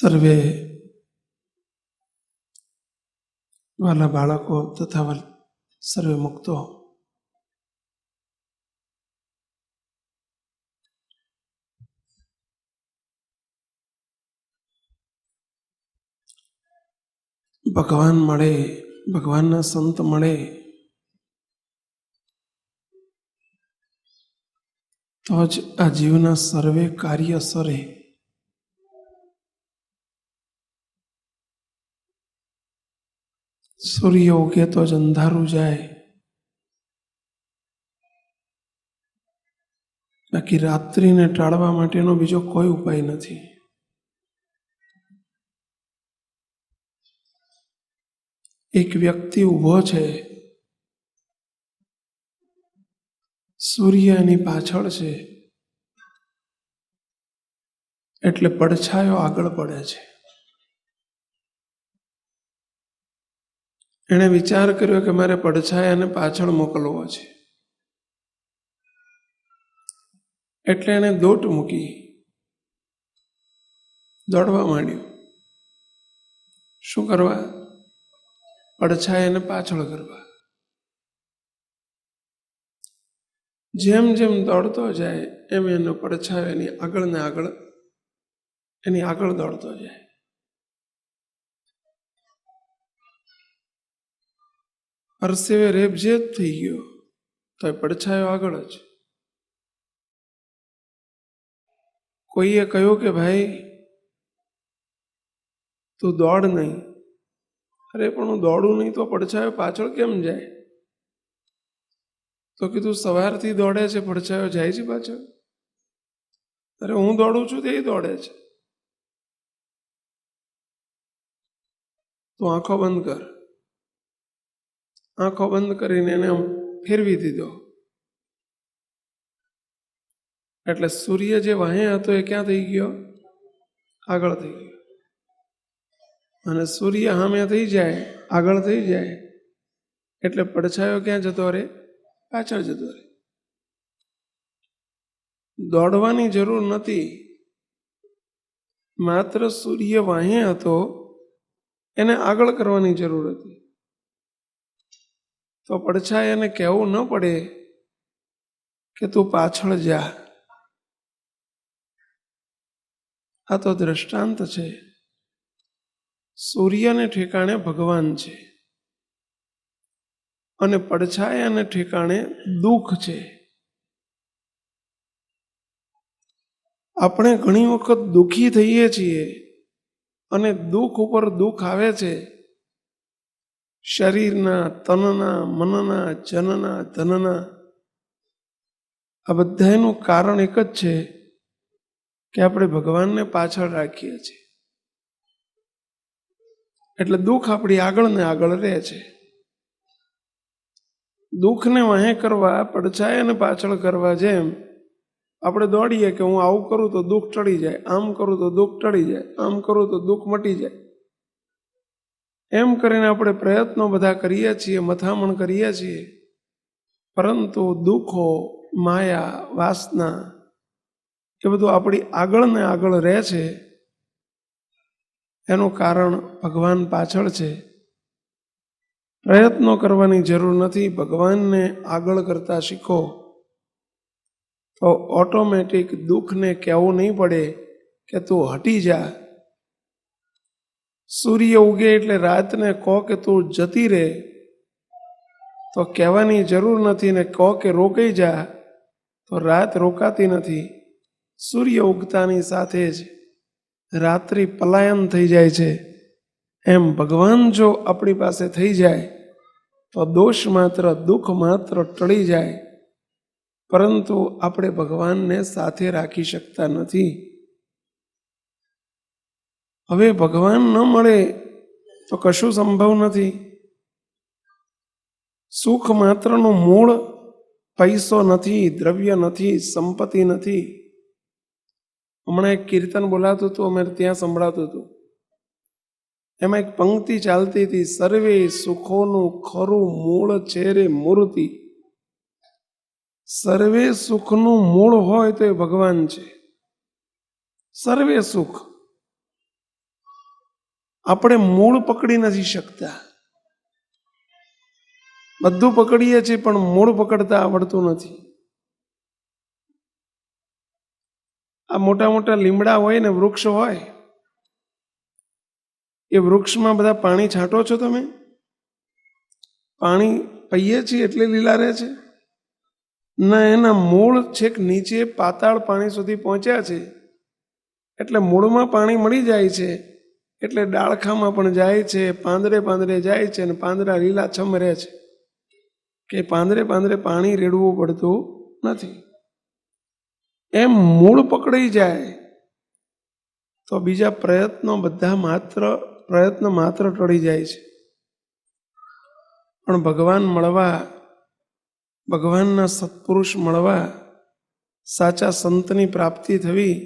સર્વે વાલા બાળકો તથા સર્વે મુક્તો ભગવાન મળે, ભગવાનના સંત મળે તો જ આ જીવના સર્વે કાર્ય સરે. સૂર્ય ઉગે તો જ અંધારું જાય, બાકી રાત્રિને ટાળવા માટેનો બીજો કોઈ ઉપાય નથી. એક વ્યક્તિ ઊભો છે, સૂર્ય એની પાછળ છે, એટલે પડછાયો આગળ પડે છે. એણે વિચાર કર્યો કે મારે પડછાયાને પાછળ મોકલવો છે, એટલે એણે દોટ મૂકી, દોડવા માંડ્યો. શું કરવા? પડછાયાને પાછળ કરવા. જેમ જેમ દોડતો જાય એમ એનો પડછાયો એની આગળ ને આગળ એની આગળ દોડતો જાય. પરસેવે રેબઝેબ થઈ ગયો તો એ પડછાયો આગળ જ. કોઈએ કહ્યું કે ભાઈ તું દોડ નહીં. અરે પણ હું દોડું નહીં તો પડછાયો પાછળ કેમ જાય? તો કીધું સવારથી દોડે છે, પડછાયો જાય છે પાછળ. અરે હું દોડું છું તે દોડે છે. તું આંખો બંધ કર. આંખો બંધ કરીને એને ફેરવી દીધો. એટલે સૂર્ય જે વાહે હતો એ ક્યાં થઈ ગયો? આગળ થઈ ગયો. અને સૂર્ય સામે થઈ જાય, આગળ થઈ જાય, એટલે પડછાયો ક્યાં જતો રહે? પાછળ જતો રહે. દોડવાની જરૂર નથી, માત્ર સૂર્ય વાહે હતો એને આગળ કરવાની જરૂર હતી. તો પડછાયાને કહેવું ન પડે કે તું પાછળ જા. આ તો દ્રષ્ટાંત છે. સૂર્યને ઠેકાણે ભગવાન છે અને પડછાયાને ઠેકાણે દુઃખ છે. આપણે ઘણી વખત દુઃખી થઈએ છીએ અને દુઃખ ઉપર દુઃખ આવે છે. શરીરના, તનના, મનના, જનના, ધનના. આ બધાનું કારણ એક જ છે કે આપણે ભગવાનને પાછળ રાખીએ છીએ. એટલે દુઃખ આપણી આગળ ને આગળ રહે છે. દુઃખને વાહે કરવા, પડછાયાને પાછળ કરવા જેમ આપણે દોડીએ કે હું આવું કરું તો દુઃખ ટળી જાય, આમ કરું તો દુઃખ ટળી જાય, આમ કરું તો દુઃખ મટી જાય. એમ કરીને આપણે પ્રયત્નો બધા કરીએ છીએ, મથામણ કરીએ છીએ, પરંતુ દુઃખો, માયા, વાસના એ બધું આપણી આગળ ને આગળ રહે છે. એનું કારણ ભગવાન પાછળ છે. પ્રયત્નો કરવાની જરૂર નથી. ભગવાનને આગળ કરતા શીખો તો ઓટોમેટિક દુઃખને કહેવું નહીં પડે કે તું હટી જા. સૂર્ય ઉગે એટલે રાતને કહો કે તું જતી રહે તો કહેવાની જરૂર નથી, ને કહો કે રોકાઈ જા તો રાત રોકાતી નથી. સૂર્ય ઉગતાની સાથે જ રાત્રિ પલાયન થઈ જાય છે. એમ ભગવાન જો આપણી પાસે થઈ જાય તો દોષ માત્ર, દુઃખ માત્ર ટળી જાય, પરંતુ આપણે ભગવાનને સાથે રાખી શકતા નથી. હવે ભગવાન ન મળે તો કશું સંભવ નથી. સુખ માત્રનું મૂળ પૈસો નથી, દ્રવ્ય નથી, સંપત્તિ નથી. હમણાં એક કીર્તન બોલાતું હતું, અમે ત્યાં સંભળાતું હતું. એમાં એક પંક્તિ ચાલતી હતી, સર્વે સુખોનું ખરું મૂળ છે રે મૂર્તિ. સર્વે સુખનું મૂળ હોય તો એ ભગવાન છે. સર્વે સુખ આપણે મૂળ પકડી નથી શકતા. બધું પકડીએ છીએ પણ મૂળ પકડતા આવડતું નથી. આ મોટા મોટા લીમડા હોય ને વૃક્ષ હોય, એ વૃક્ષમાં બધા પાણી છાંટો છો તમે? પાણી પીએ છીએ એટલે લીલા રહે છે? ના, એના મૂળ છેક નીચે પાતાળ પાણી સુધી પહોંચ્યા છે એટલે મૂળમાં પાણી મળી જાય છે, એટલે ડાળખામાં પણ જાય છે, પાંદરે પાંદરે જાય છે અને પાંદડા લીલાછમ રહે છે, કે પાંદરે પાંદરે પાણી રેડવું પડતું નથી. એમ મૂળ પકડાઈ જાય તો બીજા પ્રયત્નો બધા પ્રયત્ન માત્ર ટળી જાય છે. પણ ભગવાન મળવા, ભગવાનના સત્પુરુષ મળવા, સાચા સંતની પ્રાપ્તિ થવી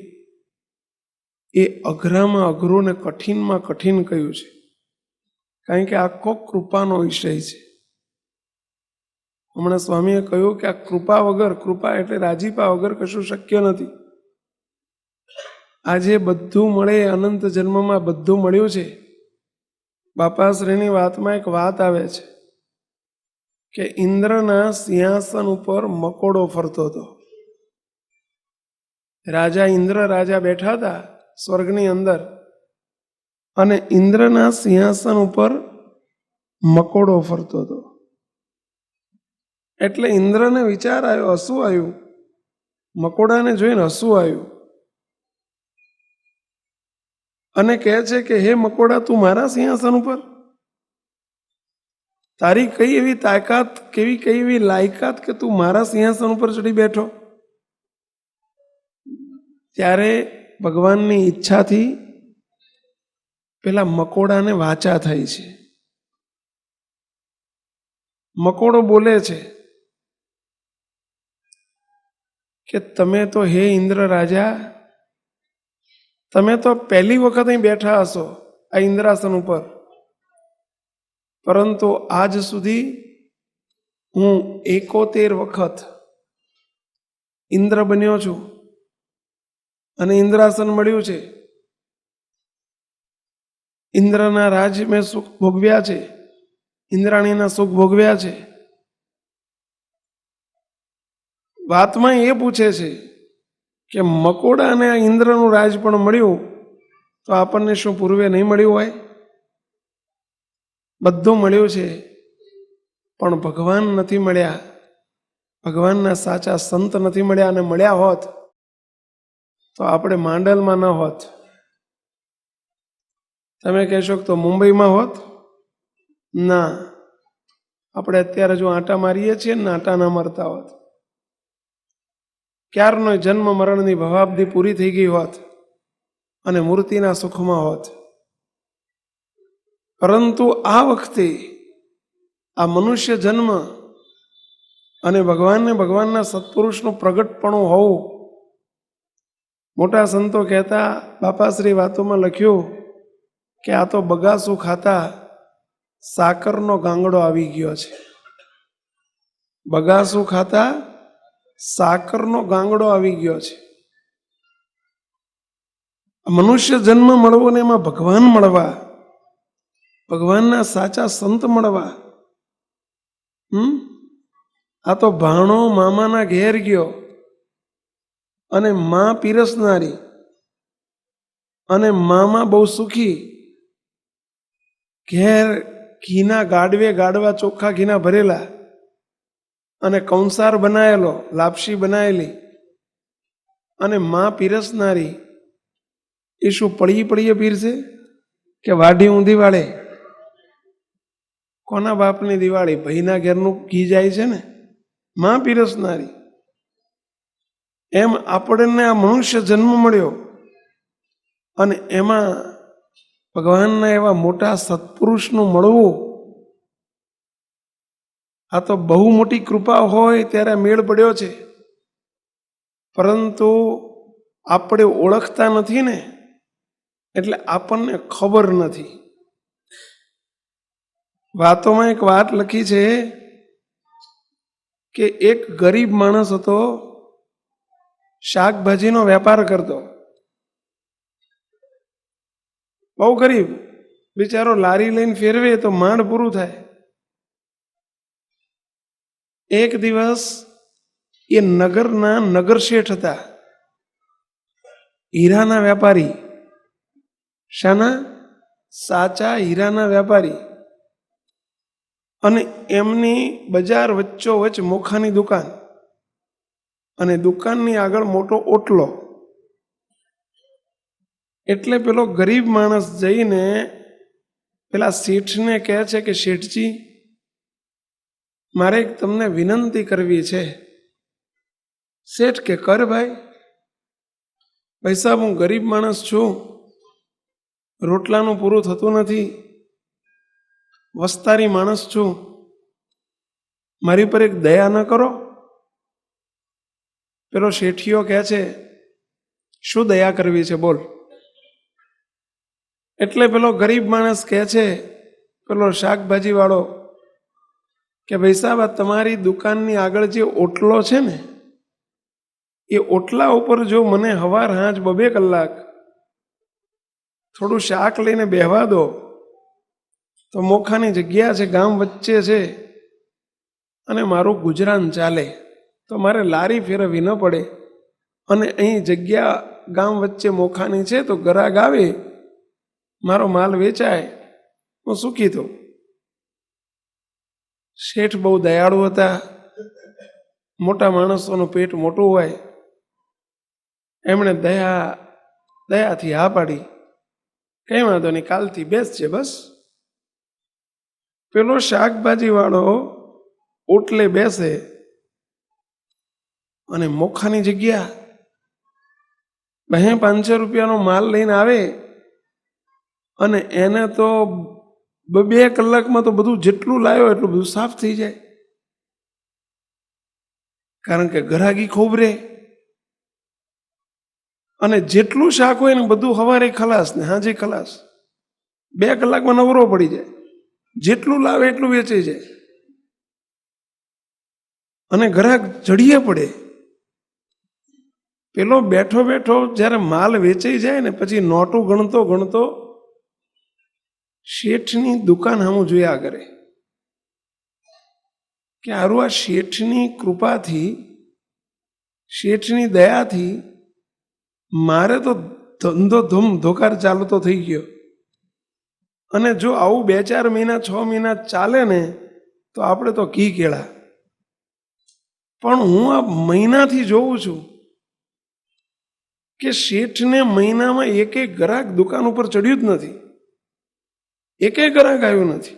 એ અઘરામાં અઘરું ને કઠિનમાં કઠિન કહ્યું છે. કારણ કે આખો કૃપાનો વિષય છે. હમણાં સ્વામીએ કહ્યું કે આ કૃપા વગર, કૃપા એટલે રાજીપા વગર કશું શક્ય નથી. આજે બધું મળે, અનંત જન્મમાં બધું મળ્યું છે. બાપાશ્રીની વાતમાં એક વાત આવે છે કે ઇન્દ્રના સિંહાસન ઉપર મકોડો ફરતો હતો. રાજા ઇન્દ્ર રાજા બેઠા હતા સ્વર્ગની અંદર, અને ઇન્દ્રના સિંહાસન ઉપર મકોડો ફરતો હતો. એટલે ઇન્દ્રને વિચાર આવ્યો, હસવું આવ્યું, મકોડાને જોઈને હસવું આવ્યું, અને કહે છે કે હે મકોડા, તું મારા સિંહાસન ઉપર, તારી કઈ એવી તાકાત, કઈ એવી લાયકાત કે તું મારા સિંહાસન ઉપર ચડી બેઠો? ત્યારે ભગવાનની ઈચ્છાથી પેલા મકોડાને વાચા થઈ છે. મકોડો બોલે છે કે તમે તો હે ઇન્દ્ર રાજા, તમે તો પહેલી વખત અહીં બેઠા હશો આ ઇન્દ્રાસન ઉપર, પરંતુ આજ સુધી હું 71 વખત ઇન્દ્ર બન્યો છું અને ઇન્દ્રાસન મળ્યું છે. ઇન્દ્રના રાજ મેં સુખ ભોગવ્યા છે, ઇન્દ્રાણીના સુખ ભોગવ્યા છે. વાતમાં એ પૂછે છે કે મકોડાને આ ઇન્દ્રનું રાજ પણ મળ્યું તો આપણને શું પૂર્વે નહીં મળ્યું હોય? બધું મળ્યું છે પણ ભગવાન નથી મળ્યા, ભગવાનના સાચા સંત નથી મળ્યા. અને મળ્યા હોત તો આપણે માંડલમાં ન હોત. તમે કહેશો કે તો મુંબઈમાં હોત? ના, આપણે અત્યારે જો આંટા મારીએ છીએ ને આંટા ના મારતા હોત, ક્યારનો જન્મ મરણની ભવાબ્દી પૂરી થઈ ગઈ હોત અને મૂર્તિના સુખમાં હોત. પરંતુ આ વખતે આ મનુષ્ય જન્મ અને ભગવાનને, ભગવાનના સત્પુરુષનું પ્રગટપણું હોવું. મોટા સંતો કહેતા, બાપાશ્રી વાતોમાં લખ્યું કે આ તો બગાસું ખાતા સાકરનો ગાંગડો આવી ગયો છે. બગાસું ખાતા સાકરનો ગાંગડો આવી ગયો છે. મનુષ્ય જન્મ મળવો ને એમાં ભગવાન મળવા, ભગવાનના સાચા સંત મળવા. આ તો ભાણો મામાના ઘેર ગયો અને મા પીરસનારી, અને મામા બહુ સુખી, ઘેર ઘીના ગાડવે ગાડવા ચોખ્ખા ઘીના ભરેલા, અને કંસાર બનાયેલો, લાપસી બનાવેલી, અને મા પીરસનારી. એ શું પડીએ પડીએ પીરસે કે વાઢી ઊંધી વાળે? કોના બાપની દિવાળી? ભાઈના ઘેરનું ઘી જાય છે ને, મા પીરસનારી. એમ આપણને આ મનુષ્ય જન્મ મળ્યો અને એમાં ભગવાનના એવા મોટા સત્પુરુષનું મળવું, આ તો બહુ મોટી કૃપા હોય ત્યારે મેળ પડ્યો છે. પરંતુ આપણે ઓળખતા નથી ને, એટલે આપણને ખબર નથી. વાતોમાં એક વાત લખી છે કે એક ગરીબ માણસ હતો, શાકભાજીનો વેપાર કરતો, બહુ ગરીબ, બિચારો લારી લઈને ફેરવે તો માંડ પૂરું થાય. એક દિવસ એ નગરના નગર શેઠ હતા, હીરાના વેપારી. શાના? સાચા હીરાના વેપારી. અને એમની બજાર વચ્ચોવચ્ચ મોખાની દુકાન, અને દુકાનની આગળ મોટો ઓટલો. એટલે પેલો ગરીબ માણસ જઈને પેલા શેઠને કહે છે કે શેઠજી, મારે તમને વિનંતી કરવી છે. શેઠ કે કર ભાઈ. ભાઈ સાહેબ, હું ગરીબ માણસ છું, રોટલાનું પૂરું થતું નથી, વસ્તારી માણસ છું, મારી પર એક દયા ન કરો? પેલો શેઠિયો કહે છે, શું દયા કરવી છે બોલ. એટલે પેલો ગરીબ માણસ કહે છે, પેલો શાકભાજી વાળો, કે ભાઈ સાહેબ, આ તમારી દુકાનની આગળ જે ઓટલો છે ને, એ ઓટલા ઉપર જો મને હવાર હાંજ 2 કલાક થોડું શાક લઈને બેહવા દો તો મોખાની જગ્યા છે, ગામ વચ્ચે છે, અને મારું ગુજરાન ચાલે, તો મારે લારી ફેરવવી ન પડે, અને અહીં જગ્યા ગામ વચ્ચે મોખાની છે તો ગ્રાહક આવે, મારો માલ વેચાય, હું સુખી થઉં. શેઠ બહુ દયાળુ હતા, મોટા માણસોનું પેટ મોટું હોય, એમણે દયાથી હા પાડી, કઈ વાંધો નહીં, કાલથી બેસજે બસ. પેલો શાકભાજી વાળો ઓટલે બેસે, અને મોખાની જગ્યા 500 રૂપિયાનો માલ લઈને આવે, અને એને તો 2 કલાકમાં તો બધું જેટલું લાવ્યો એટલું બધું સાફ થઈ જાય, કારણ કે ગ્રાહકી ખૂબ રહે. અને જેટલું શાક હોય ને બધું સવારે ખલાસ ને હાજે ખલાસ, 2 કલાકમાં નવરો પડી જાય, જેટલું લાવે એટલું વેચાઈ જાય, અને ગ્રાહક જડીએ પડે. પેલો બેઠો બેઠો જ્યારે માલ વેચાઈ જાય ને પછી નોટું ગણતો ગણતો શેઠની દુકાન સામું જોયા કરે કે આરું આ શેઠની કૃપાથી, શેઠની દયાથી મારે તો ધંધો ધૂમ ધોકાર ચાલતો થઈ ગયો, અને જો આવું 2-4 મહિના 6 મહિના ચાલે ને તો આપણે તો ઘી કેળા. પણ હું આ મહિનાથી જોઉં છું કે શેઠને મહિનામાં એક ગ્રાહક દુકાન ઉપર ચડ્યું જ નથી, એક ગ્રાહક આવ્યું નથી.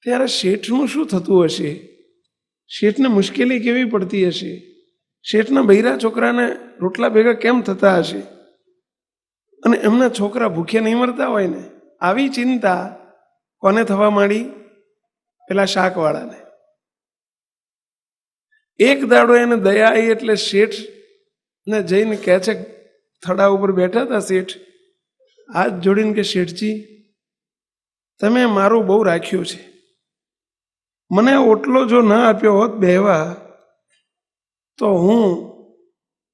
ત્યારે શેઠનું શું થતું હશે? શેઠને મુશ્કેલી કેવી પડતી હશે? શેઠના બૈરા છોકરાને રોટલા ભેગા કેમ થતા હશે? અને એમના છોકરા ભૂખ્યા નહીં મરતા હોય ને? આવી ચિંતા કોને થવા માંડી? પેલા શાકવાળાને. એક દાડો એને દયા આવી એટલે શેઠ ને જઈને કહે છે, થડા ઉપર બેઠા હતા શેઠ, હાથ જોડીને કે શેઠજી, તમે મારું બહુ રાખ્યું છે, મને ઓટલો જો ના આપ્યો હોત બેહવા તો હું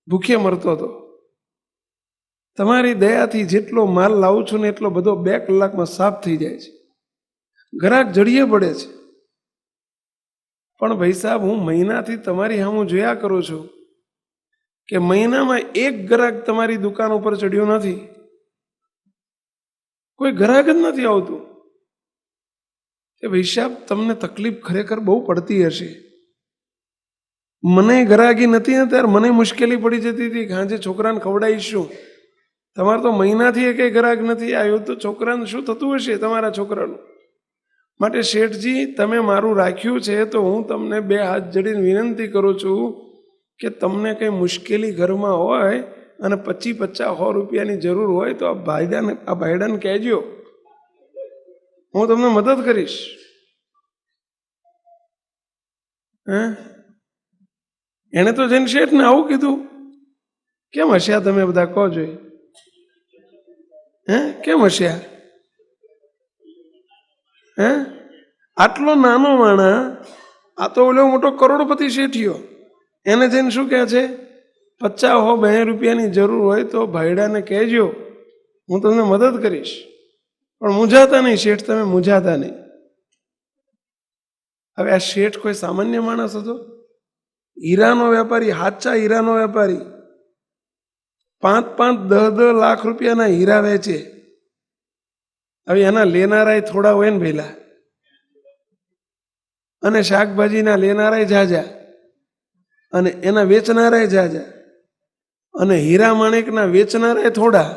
ભૂખે મરતો હતો. તમારી દયાથી જેટલો માલ લાવું છું ને એટલો બધો 2 કલાકમાં સાફ થઈ જાય છે, ગ્રાહક જડીએ પડે છે. પણ ભાઈ સાહેબ, હું મહિનાથી તમારી સામું જોયા કરું છું કે મહિનામાં 1 ગ્રાહક તમારી દુકાન ઉપર ચડ્યું નથી, કોઈ ગ્રાહક જ નથી આવતું. કે ભાઈ સાહેબ, તમને તકલીફ ખરેખર બહુ પડતી હશે. મને ગ્રાહકી નથી ને ત્યારે મને મુશ્કેલી પડી જતી હતી કે હાજે છોકરાને ખવડાવીશું. તમારે તો મહિનાથી એક ગ્રાહક નથી આવ્યો, તો છોકરાને શું થતું હશે તમારા છોકરાનું? માટે શેઠજી, તમે મારું રાખ્યું છે તો હું તમને 2 હાથ જોડીને વિનંતી કરું છું કે તમને કંઈ મુશ્કેલી ઘરમાં હોય અને 25-50-100 રૂપિયાની જરૂર હોય તો આ ભાઈડાને કહેજો, હું તમને મદદ કરીશ. એને તો જઈને શેઠને આવું કીધું. કેમ હસ્યા તમે બધા? કહો જોઈએ. કેમ હસ્યા? આટલો નાનો માણા, આ તો ઓલો મોટો કરોડપતિ શેઠિયો, એને જઈને શું કહે છે? 50-100 રૂપિયાની જરૂર હોય તો ભાઈડાને કહેજો, હું તમને મદદ કરીશ. પણ મૂંઝાતા નહીં શેઠ, તમે મૂંઝાતા નહીં. હવે આ શેઠ કોઈ સામાન્ય માણસ હતો? હીરાનો વેપારી, હાચા હીરાનો વેપારી. 5-5, 10-10 લાખ રૂપિયાના હીરા વેચે. હવે એના લેનારાય થોડા હોય ને ભેલા, અને શાકભાજીના લેનારાય જાજા, અને એના વેચનારાય જાજા, અને હીરા માણેકના વેચનારાય થોડા,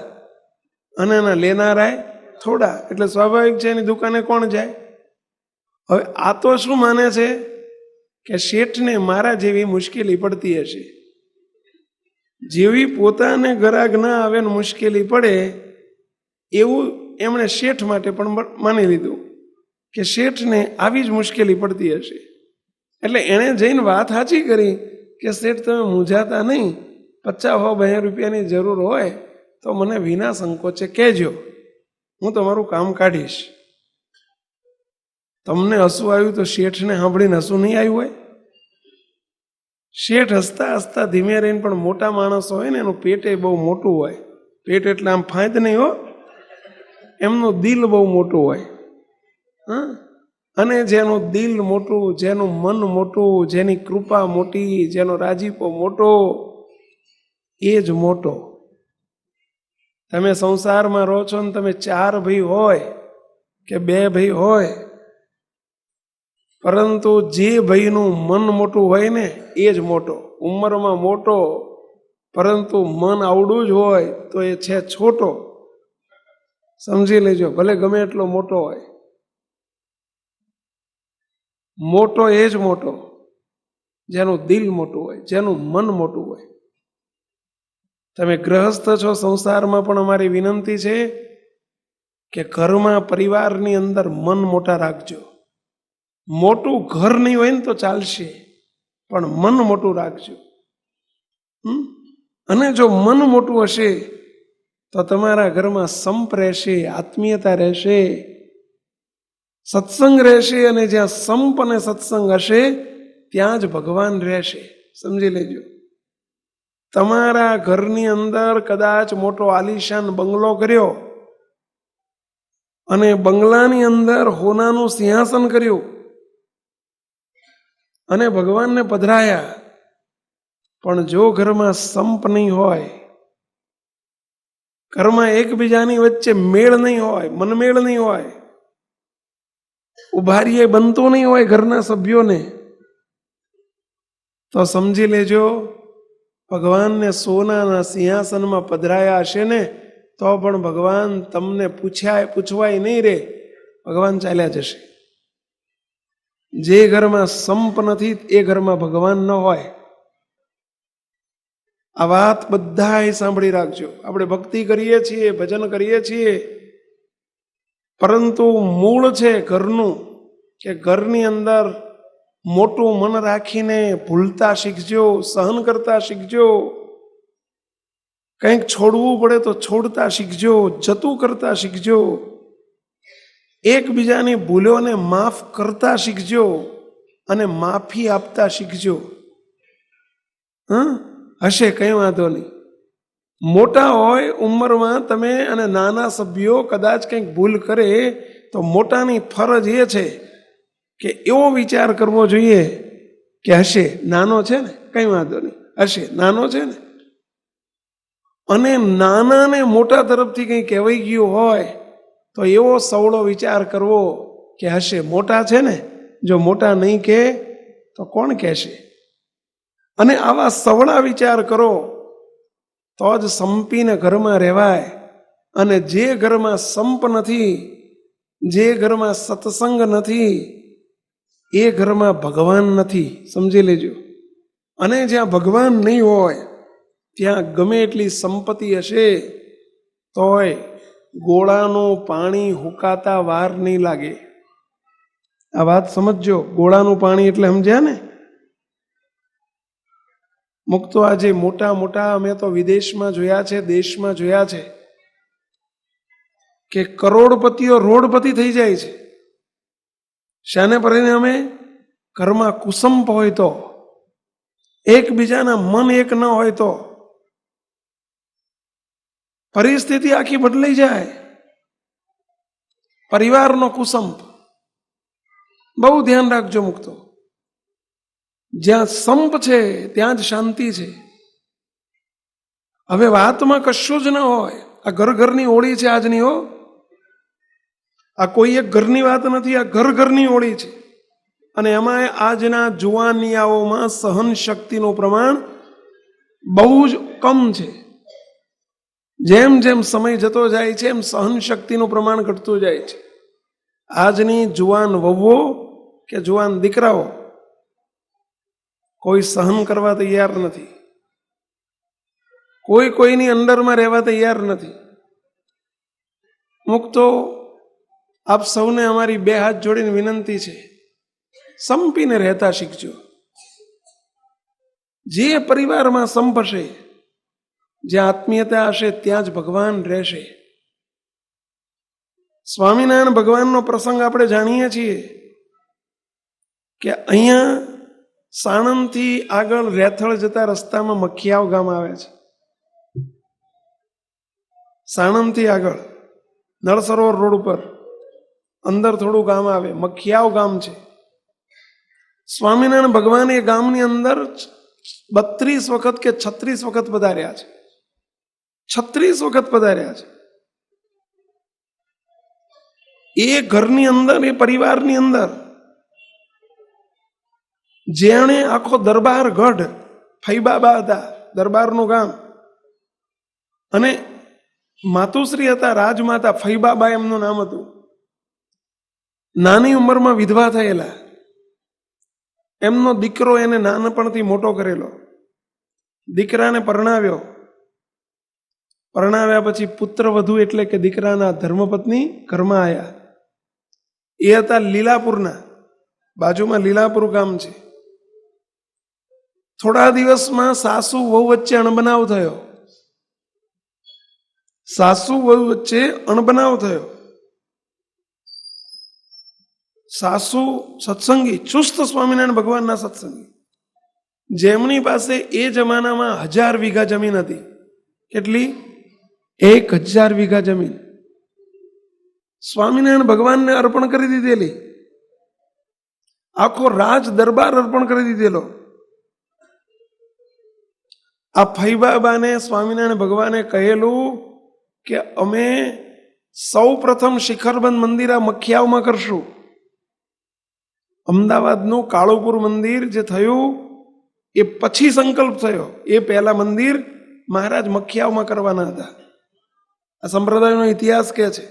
અને એના લેનારાય થોડા. એટલે સ્વાભાવિક છે એની દુકાને કોણ જાય? હવે આ તો શું માને છે કે શેઠને મારા જેવી મુશ્કેલી પડતી હશે. જેવી પોતાને ગરાગ ના આવે ને મુશ્કેલી પડે એવું એમણે શેઠ માટે પણ માની લીધું કે શેઠને આવી જ મુશ્કેલી પડતી હશે. એટલે એણે જઈને વાત સાચી કરી કે શેઠ તમે મૂંઝાતા નહીં, 50-2 રૂપિયાની જરૂર હોય તો મને વિના સંકોચે કહેજો, હું તમારું કામ કાઢીશ. તમને હસવું આવ્યું તો શેઠને સાંભળીને હસવું નહીં આવ્યું હોય? શેઠ હસતા હસતા ધીમે રહીને, પણ મોટા માણસો હોય ને એનું પેટ બહુ મોટું હોય. પેટ એટલે આમ ફાંદ નહીં હો, એમનું દિલ બહુ મોટું હોય. હા, અને જેનું દિલ મોટું, જેનું મન મોટું, જેની કૃપા મોટી, જેનો રાજીપો મોટો, એ જ મોટો. તમે સંસારમાં રહો છો ને તમે 4 ભાઈ હોય કે 2 ભાઈ હોય, પરંતુ જે ભાઈનું મન મોટું હોય ને એ જ મોટો. ઉંમરમાં મોટો, પરંતુ મન આવડું જ હોય તો એ છે છોટો. સમજી લેજો, ભલે ગમે એટલો મોટો હોય. મોટો એ જ મોટો જેનું દિલ મોટું હોય, જેનું મન મોટું હોય. તમે ગ્રહસ્થ છો, સંસારમાં પણ અમારી વિનંતી છે કે ઘરમાં, પરિવારની અંદર મન મોટા રાખજો. મોટું ઘર નહીં હોય ને તો ચાલશે, પણ મન મોટું રાખજો. અને જો મન મોટું હશે તો તમારા ઘરમાં સંપ રહેશે, આત્મીયતા રહેશે, સત્સંગ રહેશે, અને જ્યાં સંપ અને સત્સંગ હશે ત્યાં જ ભગવાન રહેશે. સમજી લેજો. તમારા ઘરની અંદર કદાચ મોટો આલીશાન બંગલો કર્યો અને બંગલાની અંદર હોનાનું સિંહાસન કર્યું અને ભગવાનને પધરાયા, પણ જો ઘરમાં સંપ નહીં હોય, ઘરમાં એકબીજાની વચ્ચે મેળ નહીં હોય, મનમેળ નહીં હોય, ઉભારીએ બનતું નહીં હોય ઘરના સભ્યોને, તો સમજી લેજો ભગવાનને સોનાના સિંહાસનમાં પધરાયા હશે ને તો પણ ભગવાન તમને પૂછવાય નહીં રે, ભગવાન ચાલ્યા જશે. જે ઘરમાં સંપ નથી એ ઘરમાં ભગવાન ન હોય. આ વાત બધાએ સાંભળી રાખજો. આપણે ભક્તિ કરીએ છીએ, ભજન કરીએ છીએ, પરંતુ મૂળ છે ઘરનું, કે ઘરની અંદર મોટું મન રાખીને ભૂલતા શીખજો, સહન કરતા શીખજો, કંઈક છોડવું પડે તો છોડતા શીખજો, જતું કરતા શીખજો, એકબીજાની ભૂલોને માફ કરતા શીખજો અને માફી આપતા શીખજો. હશે કંઈ વાંધો નહીં. મોટા હોય ઉંમરમાં તમે અને નાના સભ્યો કદાચ કંઈક ભૂલ કરે તો મોટાની ફરજ એ છે કે એવો વિચાર કરવો જોઈએ કે હશે નાનો છે ને, કંઈ વાંધો નહીં, હશે નાનો છે ને. અને નાનાને મોટા તરફથી કંઈ કહેવાઈ ગયું હોય તો એવો સવળો વિચાર કરવો કે હશે મોટા છે ને, જો મોટા નહીં કહે તો કોણ કહેશે. અને આવા સવળા વિચાર કરો તો જ સંપીને ઘરમાં રહેવાય. અને જે ઘરમાં સંપ નથી, જે ઘરમાં સત્સંગ નથી, એ ઘરમાં ભગવાન નથી. સમજી લેજો. અને જ્યાં ભગવાન નહીં હોય ત્યાં ગમે એટલી સંપત્તિ હશે તોય ગોળાનું પાણી હુકાતા વાર નહીં લાગે. આ વાત સમજજો. ગોળાનું પાણી એટલે સમજ્યા ને? મુક્તો આજે મોટા મોટા અમે તો વિદેશમાં જોયા છે, દેશમાં જોયા છે કે કરોડપતિઓ રોડપતિ થઈ જાય છે. શાને પરિણામે? ઘરમાં કુસંપ હોય તો, એકબીજાના મન એક ન હોય તો પરિસ્થિતિ આખી બદલાઈ જાય. પરિવારનો કુસંપ. બહુ ધ્યાન રાખજો મુક્તો. જ્યાં સંપ છે ત્યાં જ શાંતિ છે. હવે વાતમાં કશું જ ન હોય. આ ઘરની ઓળી છે આજની. હો, આ કોઈ એક ઘરની વાત નથી, આ ઘરની ઓળી છે. અને એમાં આજના જુવાનિયાઓમાં સહન શક્તિનું પ્રમાણ બહુ જ કમ છે. જેમ જેમ સમય જતો જાય છે એમ સહન શક્તિનું પ્રમાણ ઘટતું જાય છે. આજની જુવાન વહુઓ કે જુવાન દીકરાઓ કોઈ સહન કરવા તૈયાર નથી. કોઈ કોઈની અંડરમાં રહેવા તૈયાર નથી. મુક્તો, આપ સૌને અમારી બે હાથ જોડીને વિનંતી છે, સંપીને રહેતા શીખજો. જે પરિવારમાં સંપ હશે, જ્યાં આત્મીયતા હશે, ત્યાં જ ભગવાન રહેશે. સ્વામિનારાયણ ભગવાનનો પ્રસંગ આપણે જાણીએ છીએ કે અહીંયા સાણંદથી આગળ રેથળ જતા રસ્તામાં મખિયાવ ગામ આવે છે. સાણંદથી આગળ નળ સરોવર રોડ ઉપર અંદર થોડું ગામ આવે, મખિયાવ ગામ છે. સ્વામિનારાયણ ભગવાન એ ગામની અંદર 32 વખત કે 36 વખત પધાર્યા છે. 36 વખત પધાર્યા છે. એ ઘરની અંદર, એ પરિવારની અંદર જેણે આખો દરબાર ગઢ, ફૈબાબા હતા, દરબારનું ગામ, અને માતુશ્રી હતા રાજમાતા, ફૈબાબા એમનું નામ હતું. નાની ઉંમરમાં વિધવા થયેલા. એમનો દીકરો એને નાનપણથી મોટો કરેલો. દીકરાને પરણાવ્યો. પરણાવ્યા પછી પુત્ર વધુ એટલે કે દીકરાના ધર્મપત્ની ઘરમાં આવ્યા. એ હતા લીલાપુરના, બાજુમાં લીલાપુર ગામ છે. થોડા દિવસમાં સાસુ વહુ વચ્ચે અણબનાવ થયો. સાસુ વહુ વચ્ચે અણબનાવ થયો. સાસુ સત્સંગી, ચુસ્ત સ્વામિનારાયણ ભગવાનના સત્સંગી, જેમની પાસે એ જમાનામાં 1000 વીઘા જમીન હતી. કેટલી? 1000 વીઘા જમીન સ્વામિનારાયણ ભગવાનને અર્પણ કરી દીધેલી. આખો રાજ દરબાર અર્પણ કરી દીધેલો. આ ફૈબાબાને સ્વામિનારાયણ ભગવાને કહેલું કે અમે સૌ પ્રથમ શિખરબંધ મંદિર આ મખિયાવમાં કરશું. અમદાવાદનું કાળુપુર મંદિર જે થયું એ પછી સંકલ્પ થયો. એ પહેલા મંદિર મહારાજ મખિયાવમાં કરવાના હતા. આ સંપ્રદાયનો ઇતિહાસ કહે છે.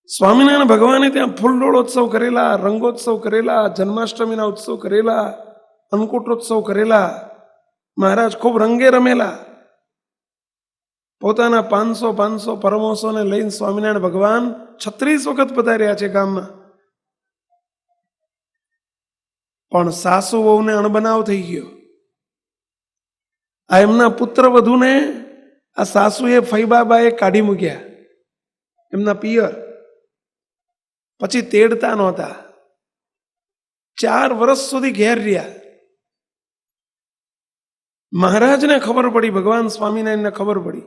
સ્વામિનારાયણ ભગવાને ત્યાં ફૂલડોળોત્સવ કરેલા, રંગોત્સવ કરેલા, જન્માષ્ટમીના ઉત્સવ કરેલા, અન્નકૂટોત્સવ કરેલા. મહારાજ ખૂબ રંગે રમેલા. પોતાના 500 પરમહંસોને લઈને સ્વામિનારાયણ ભગવાન 36 વખત પધાર્યા છે ગામમાં. પણ સાસુ વહુને અણબનાવ થઈ ગયો. આ એમના પુત્ર વધુને આ સાસુએ ફૈબાબાએ કાઢી મૂક્યા એમના પિયર. પછી તેડતા નહોતા. 4 વર્ષ સુધી ઘેર રહ્યા. મહારાજને ખબર પડી, ભગવાન સ્વામિનારાયણને ખબર પડી.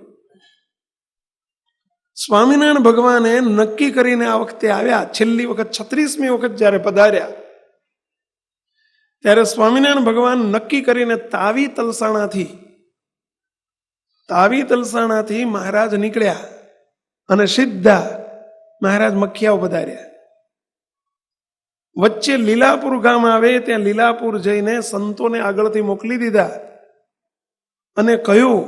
સ્વામિનારાયણ ભગવાને નક્કી કરીને આ વખતે આવ્યા. છેલ્લી વખત 36મી વખત જ્યારે પધાર્યા ત્યારે સ્વામિનારાયણ ભગવાન નક્કી કરીને તાવી તલસાણાથી મહારાજ નીકળ્યા અને સીધા મહારાજ મખિયાવ પધાર્યા. વચ્ચે લીલાપુર ગામ આવે, ત્યાં લીલાપુર જઈને સંતોને આગળથી મોકલી દીધા અને કહ્યું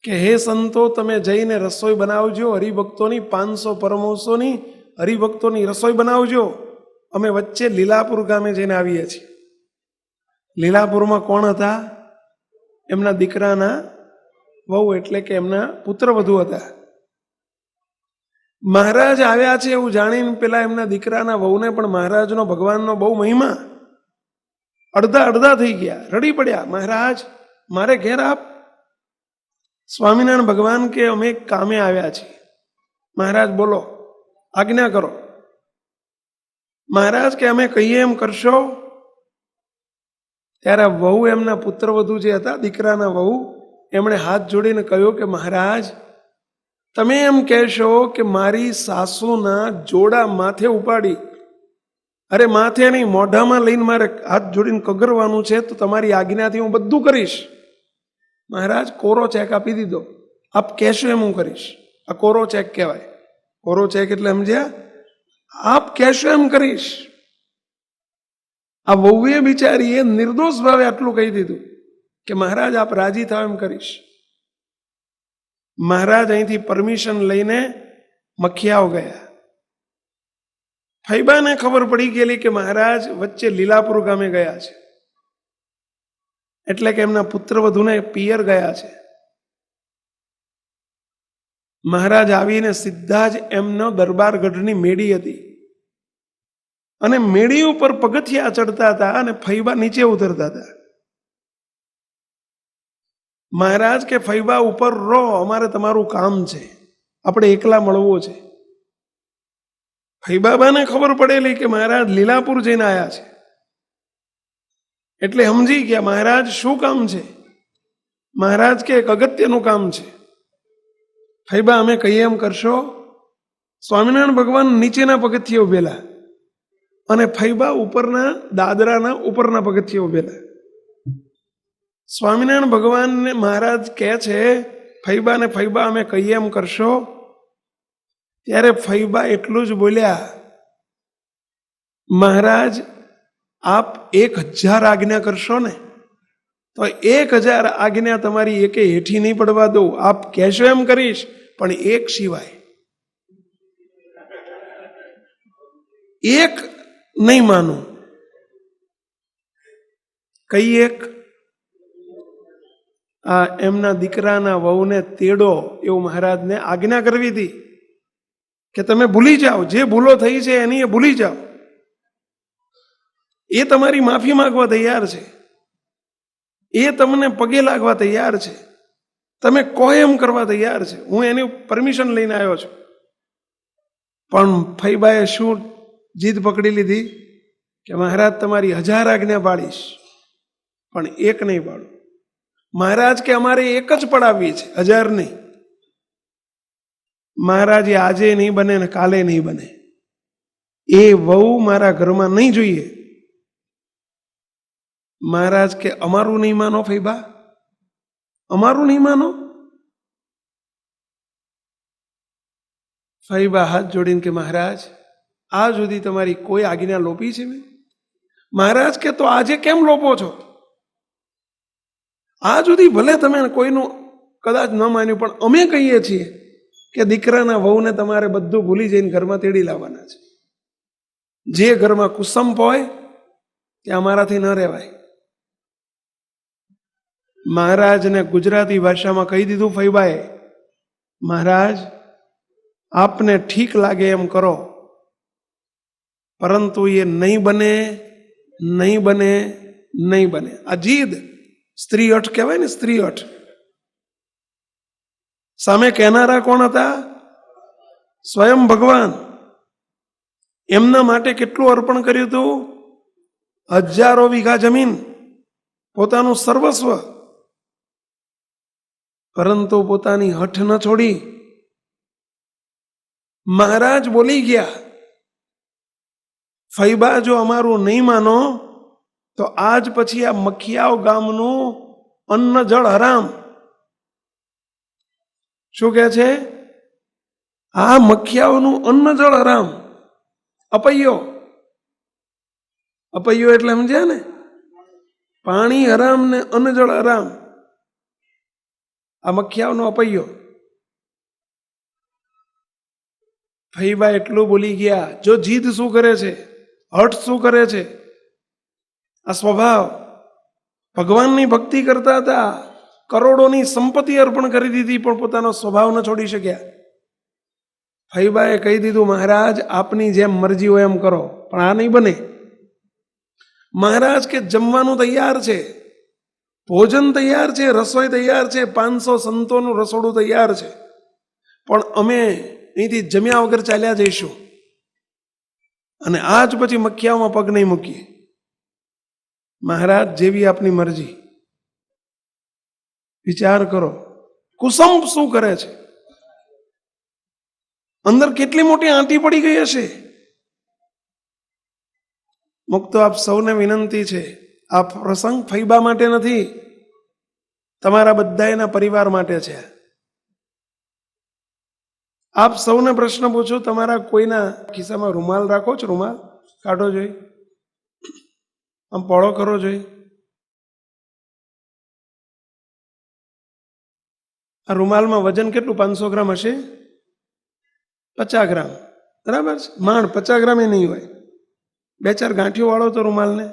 કે હે સંતો, તમે જઈને રસોઈ બનાવજો. હરિભક્તોની 500 પરમહંસોની હરિભક્તોની રસોઈ બનાવજો. અમે વચ્ચે લીલાપુર ગામે જઈને આવીએ છીએ. લીલાપુરમાં કોણ હતા? એમના દીકરાના વહુ, એટલે કે એમના પુત્ર વધુ હતા. મહારાજ આવ્યા છે એવું જાણીને પેલા એમના દીકરાના વહુને પણ મહારાજનો, ભગવાનનો બહુ મહિમા. અડધા થઈ ગયા, રડી પડ્યા. મહારાજ, મારે ઘેર આપ. સ્વામિનારાયણ ભગવાન કે અમે કામે આવ્યા છીએ. મહારાજ બોલો, આજ્ઞા કરો. મહારાજ કે અમે કહીએ એમ કરશો? ત્યારે વહુ, એમના પુત્ર વધુ જે હતા, દીકરાના વહુ, એમણે હાથ જોડીને કહ્યું કે મહારાજ, તમે એમ કહેશો કે મારી સાસુના જોડા માથે ઉપાડી, અરે માથે નહીં, મોઢામાં લઈને મારે હાથ જોડીને કગરવાનું છે, તો તમારી આજ્ઞાથી હું બધું કરીશ. મહારાજ કોરો ચેક આપી દીધો, આપ કહેશો એમ હું કરીશ. આ કોરો ચેક કહેવાય. કોરો ચેક એટલે સમજ્યા? આપ કહેશો એમ કરીશ. આ વહુએ બિચારીએ નિર્દોષ ભાવે આટલું કહી દીધું કે મહારાજ આપ રાજી થાવ એમ કરીશ. મહારાજ અહીંથી પરમિશન લઈને મખિયાઓ ગયા. ફૈબાને ખબર પડી ગયેલી કે મહારાજ વચ્ચે લીલાપુર ગામે ગયા છે, એટલે કે એમના પુત્રવધૂને પિયર ગયા છે. મહારાજ આવીને સીધા જ એમનો દરબારગઢની મેડી હતી, અને મેડી ઉપર પગથિયા ચડતા હતા અને ફૈબા નીચે ઉતરતા હતા. મહારાજ કે ફૈબા ઉપર રહો, અમારે તમારું કામ છે, આપણે એકલા મળવું છે. ફૈબાબાને ખબર પડેલી કે મહારાજ લીલાપુર જઈને આવ્યા છે, એટલે સમજી ગયા મહારાજ શું કામ છે. મહારાજ કે એક અગત્યનું કામ છે. ફૈબા અમે કહીએ એમ કરશો. સ્વામિનારાયણ ભગવાન નીચેના પગથિયે ઉભેલા અને ફૈબા ઉપરના દાદરાના ઉપરના પગથિયે ઉભેલા. સ્વામિનારાયણ ભગવાનને મહારાજ કહે છે ફૈબાને, ફૈબા અમે કહીએ એમ કરશો. ત્યારે ફૈબા એટલું જ બોલ્યા, મહારાજ આપ 1000 આજ્ઞા કરશો ને તો 1000 આજ્ઞા તમારી એકે હેઠી નહીં પડવા દઉં. આપ કહેશો એમ કરીશ, પણ એક સિવાય, એક નહીં માનું. કઈ એક? આ એમના દીકરાના વહુને તેડો એવું મહારાજને આજ્ઞા કરવી હતી કે તમે ભૂલી જાઓ, જે ભૂલો થઈ છે એની એ ભૂલી જાઓ. એ તમારી માફી માંગવા તૈયાર છે, એ તમને પગે લાગવા તૈયાર છે, તમે કહો એમ કરવા તૈયાર છે. હું એની પરમિશન લઈને આવ્યો છું. પણ ફૈબાએ શું જીદ પકડી લીધી કે મહારાજ તમારી 1000 આજ્ઞા પાડીશ, પણ એક નહીં પાડું. મહારાજ કે અમારે એક જ પડાવવી છે, 1000 નહીં. મહારાજ આજે નહીં બને ને કાલે નહીં બને. એ વહુ મારા ઘરમાં નહીં જોઈએ. મહારાજ કે અમારું નહીં માનો ફૈબા, અમારું નહીં માનો. ફૈબા હાથ જોડીને કે મહારાજ આ સુધી તમારી કોઈ આજ્ઞા લોપી છે મેં? મહારાજ કે તો આજે કેમ લોપો છો? આ સુધી ભલે તમે કોઈનું કદાચ ન માન્યું, પણ અમે કહીએ છીએ કે દીકરાના વહુને તમારે બધું ભૂલી જઈને ઘરમાં તેડી લાવવાના છે. જે ઘરમાં કુસંપ હોય ત્યાં અમારાથી ન રહેવાય. મહારાજને ગુજરાતી ભાષામાં કહી દીધું ફૈબાએ, મહારાજ આપને ઠીક લાગે એમ કરો, પરંતુ એ નહીં બને, નહીં બને, નહીં બને. આ જીદ સ્ત્રી અઠ કહેવાય ને, સ્ત્રી અઠ. સામે કહેનારા કોણ હતા? સ્વયં ભગવાન. એમના માટે કેટલું અર્પણ કર્યું હતું? 1000 વીઘા જમીન, પોતાનું સર્વસ્વ. પરંતુ પોતાની હઠ ન છોડી. મહારાજ બોલી ગયા, ફૈબા જો અમારું નહીં માનો તો આજ પછી આ મખિયાઓ ગામનું અન્ન જળ હરામ. શું કહે છે? આ મખિયાઓનું અન્ન જળ હરામ. અપૈયો, અપૈયો એટલે સમજ્યા ને? પાણી હરામ ને અન્ન જળ હરામ. આ મખિયાઓનો અપૈયો. ફૈબા એટલું બોલી ગયા. જો જીદ શું કરે છે, હઠ શું કરે છે, આ સ્વભાવ. ભગવાનની ભક્તિ કરતા હતા, કરોડોની સંપત્તિ અર્પણ કરી દીધી, પણ પોતાનો સ્વભાવ ન છોડી શક્યા. ફૈબાએ કહી દીધું, મહારાજ આપની જેમ મરજી હોય એમ કરો, પણ આ નહીં બને. મહારાજ કે જમવાનું તૈયાર છે, ભોજન તૈયાર છે, રસોઈ તૈયાર છે, 500 સંતોનું રસોડું તૈયાર છે, પણ અમે અહીંથી જમ્યા વગર ચાલ્યા જઈશું અને આજ પછી મખિયાઓમાં પગ નહીં મૂકીએ. મહારાજ જેવી આપની મરજી. વિચાર કરો કુસંપ શું કરે છે. અંદર કેટલી મોટી આંટી પડી ગઈ હશે. મુક્તો આપ સૌને વિનંતી છે, આ પ્રસંગ ફૈબા માટે નથી, તમારા બધાના પરિવાર માટે છે. આપ સૌને પ્રશ્ન પૂછું, તમારા કોઈના ખિસ્સામાં રૂમાલ રાખો છો? રૂમાલ કાઢો જોઈ, આમ પોળો કરો જોઈ. આ રૂમાલમાં વજન કેટલું? 500 ગ્રામ હશે, 50 ગ્રામ, બરાબર છે. માંડ 50 ગ્રામ એ નહીં હોય. 2-4 ગાંઠીઓ વાળો તો રૂમાલને,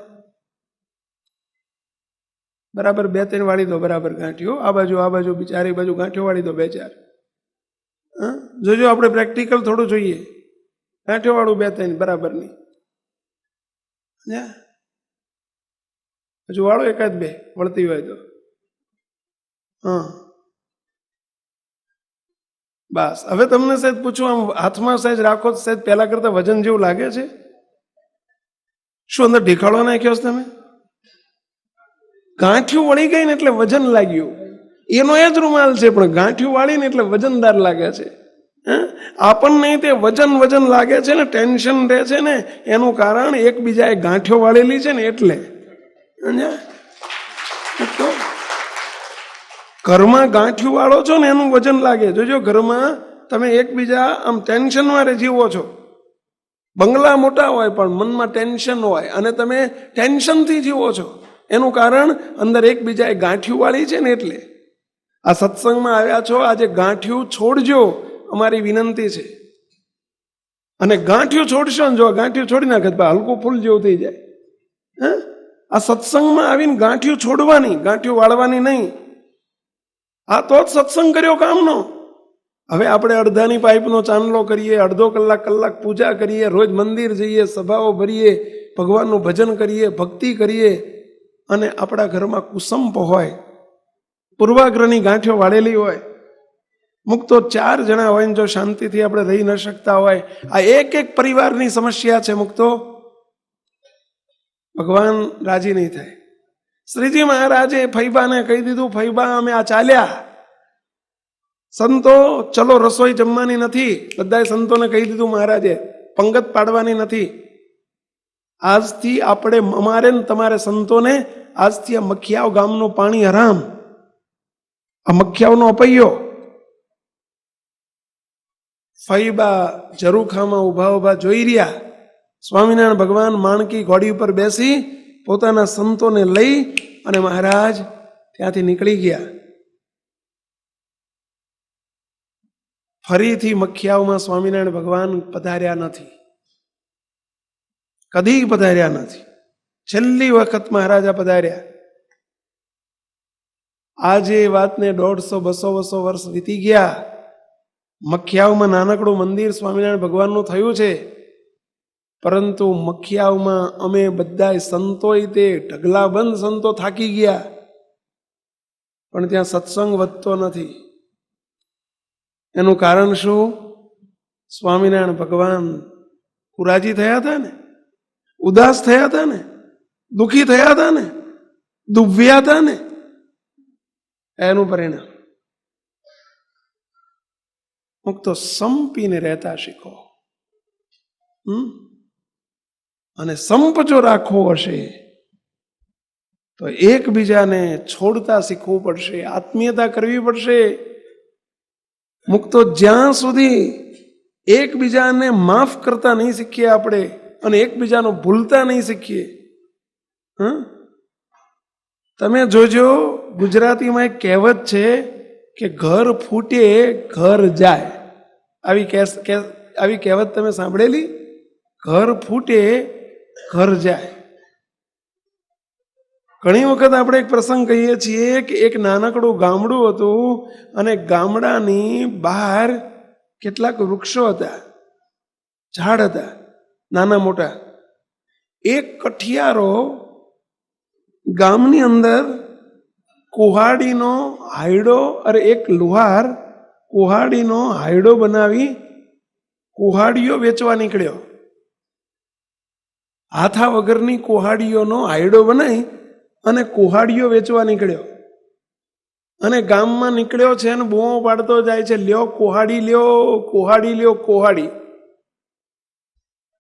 બરાબર 2-3 વાળી દો, બરાબર ગાંઠીઓ આ બાજુ ચારે બાજુ ગાંઠીઓ વાળી દો 2-4. જોજો આપણે પ્રેક્ટિકલ થોડું જોઈએ. ગાંઠીઓ વાળું 2-3 બરાબર નહીં, હજુ વાળો 1-2 વળતી હોય તો. બસ. હવે તમને સહેજ પૂછું, આમ હાથમાં સહેજ રાખો, સહેજ પહેલા કરતા વજન જેવું લાગે છે? શું અંદર ઢીખાડો નાખ્યો છે તમે? ગાંઠિયું વળી ગઈ ને એટલે વજન લાગ્યું. એનો એ જ રૂમાલ છે, પણ ગાંઠિયું વાળી ને એટલે વજનદાર લાગે છે. આપણને તે વજન લાગે છે ને, ટેન્શન રહે છે ને, એનું કારણ એકબીજાએ ગાંઠિયો વાળેલી છે ને એટલે. ઘરમાં ગાંઠિયું વાળો છો ને એનું વજન લાગે. જોજો ઘરમાં તમે એકબીજા આમ ટેન્શનમાં જીવો છો. બંગલા મોટા હોય પણ મનમાં ટેન્શન હોય, અને તમે ટેન્શનથી જીવો છો. એનું કારણ અંદર એકબીજાએ ગાંઠિયું વાળી છે ને એટલે. આ સત્સંગમાં આવ્યા છો, આજે ગાંઠિયું છોડજો, અમારી વિનંતી છે. અને ગાંઠિયું છોડશો ને, જો ગાંઠિયું છોડી નાખે હલકું ફૂલ જેવું થઈ જાય. આ સત્સંગમાં આવીને ગાંઠિયું છોડવાની, ગાંઠિયું વાળવાની નહીં. આ તો જ સત્સંગ કર્યો કામનો. હવે આપણે અડધાની પાઇપનો ચાંદલો કરીએ, અડધો કલાક પૂજા કરીએ, રોજ મંદિર જઈએ, સભાઓ ભરીએ, ભગવાનનું ભજન કરીએ, ભક્તિ કરીએ, અને આપણા ઘરમાં કુસંપ હોય, પૂર્વાગ્રહની ગાંઠીઓ વાળેલી હોય. મુક્તો 4 જણા હોય ને જો શાંતિથી આપણે રહી ન શકતા હોય, આ એક પરિવારની સમસ્યા છે. મુક્તો ભગવાન રાજી નહીં થાય. શ્રીજી મહારાજે ફૈબાને કહી દીધું, ફૈબા અમે આ ચાલ્યા, સંતો ચલો રસોઈ જમવાની નથી. બધાએ સંતોને કહી દીધું મહારાજે, પંગત પાડવાની નથી. આજથી આપણે, અમારે ને તમારે સંતોને આજથી આ મખિયાવ ગામનું પાણી હરામ. આ મખિયાવનો અપૈયો. ફૈબા ઝરૂખામાં ઉભા જોઈ રહ્યા. સ્વામિનારાયણ ભગવાન માણકી ઘોડી ઉપર બેસી પોતાના સંતોને લઈ અને મહારાજ ત્યાંથી નીકળી ગયા. ફરીથી મખિયાવમાં સ્વામિનારાયણ ભગવાન પધાર્યા નથી, કદી પધાર્યા નથી. છેલ્લી વખત મહારાજા પધાર્યા. આજે એ વાતને 150-200 વર્ષ વીતી ગયા. મખિયાવમાં નાનકડું મંદિર સ્વામિનારાયણ ભગવાનનું થયું છે, પરંતુ મખિયાવમાં અમે બધા સંતોય તે ઢગલાબંધ સંતો થાકી ગયા, પણ ત્યાં સત્સંગ વધતો નથી. એનું કારણ શું? સ્વામિનારાયણ ભગવાન કુરાજી થયા હતા ને, ઉદાસ થયા હતા ને, દુઃખી થયા હતા ને, દુભ્યા હતા ને, એનું પરિણામ. મુક્તો સંપીને રહેતા શીખો. અને સંપ જો રાખવો હશે તો એકબીજાને છોડતા શીખવું પડશે, આત્મીયતા કરવી પડશે. મુક્તો જ્યાં સુધી એકબીજાને માફ કરતા નહીં શીખીએ આપણે, અને એકબીજાનો ભૂલતા નહીં શીખીએ. તમે જોજો, ગુજરાતીમાં એક કહેવત છે કે ઘર ફૂટે ઘર જાય. આવી કહેવત તમે સાંભળેલી? ઘર ફૂટે ઘર જાય. ઘણી વખત આપણે એક પ્રસંગ કહીએ છીએ કે એક નાનકડું ગામડું હતું, અને ગામડાની બહાર કેટલાક વૃક્ષો હતા, ઝાડ હતા, નાના મોટા. એક કઠિયારો ગામની અંદર કુહાડીનો હાયડો, અરે એક લુહાર કુહાડીનો હાયડો બનાવી કુહાડીઓ વેચવા નીકળ્યો. હાથા વગરની કુહાડીઓનો હાયડો બનાવી અને કુહાડીઓ વેચવા નીકળ્યો. અને ગામમાં નીકળ્યો છે અને બૂમો પાડતો જાય છે, લ્યો કોહાડી, લ્યો કોહાડી, લ્યો કોહાડી.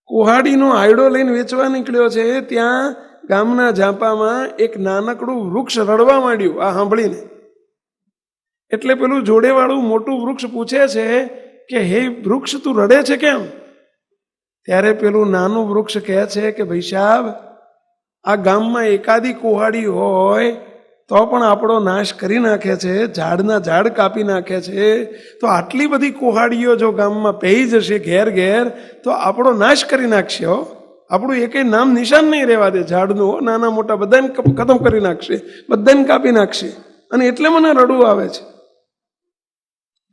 કોહાડીનો આયડો લઈને વેચવા નીકળ્યો છે. ત્યાં ગામના ઝાંપામાં એક નાનકડું વૃક્ષ રડવા માંડ્યું આ સાંભળીને. એટલે પેલું જોડેવાળું મોટું વૃક્ષ પૂછે છે કે હે વૃક્ષ, તું રડે છે કેમ? ત્યારે પેલું નાનું વૃક્ષ કહે છે કે ભાઈ સાહેબ, આ ગામમાં એકાદી કોહાડી હોય તો પણ આપણો નાશ કરી નાખે છે, ઝાડના ઝાડ કાપી નાખે છે. તો આટલી બધી કોહાડીઓ જો ગામમાં પેઈ જશે ઘેર ઘેર તો આપણો નાશ કરી નાખશે. આપણું એકેય નામ નિશાન નહીં રહેવા દે ઝાડનું. નાના મોટા બધાને ખતમ કરી નાખશે, બધાને કાપી નાખશે. અને એટલે મને રડવું આવે છે.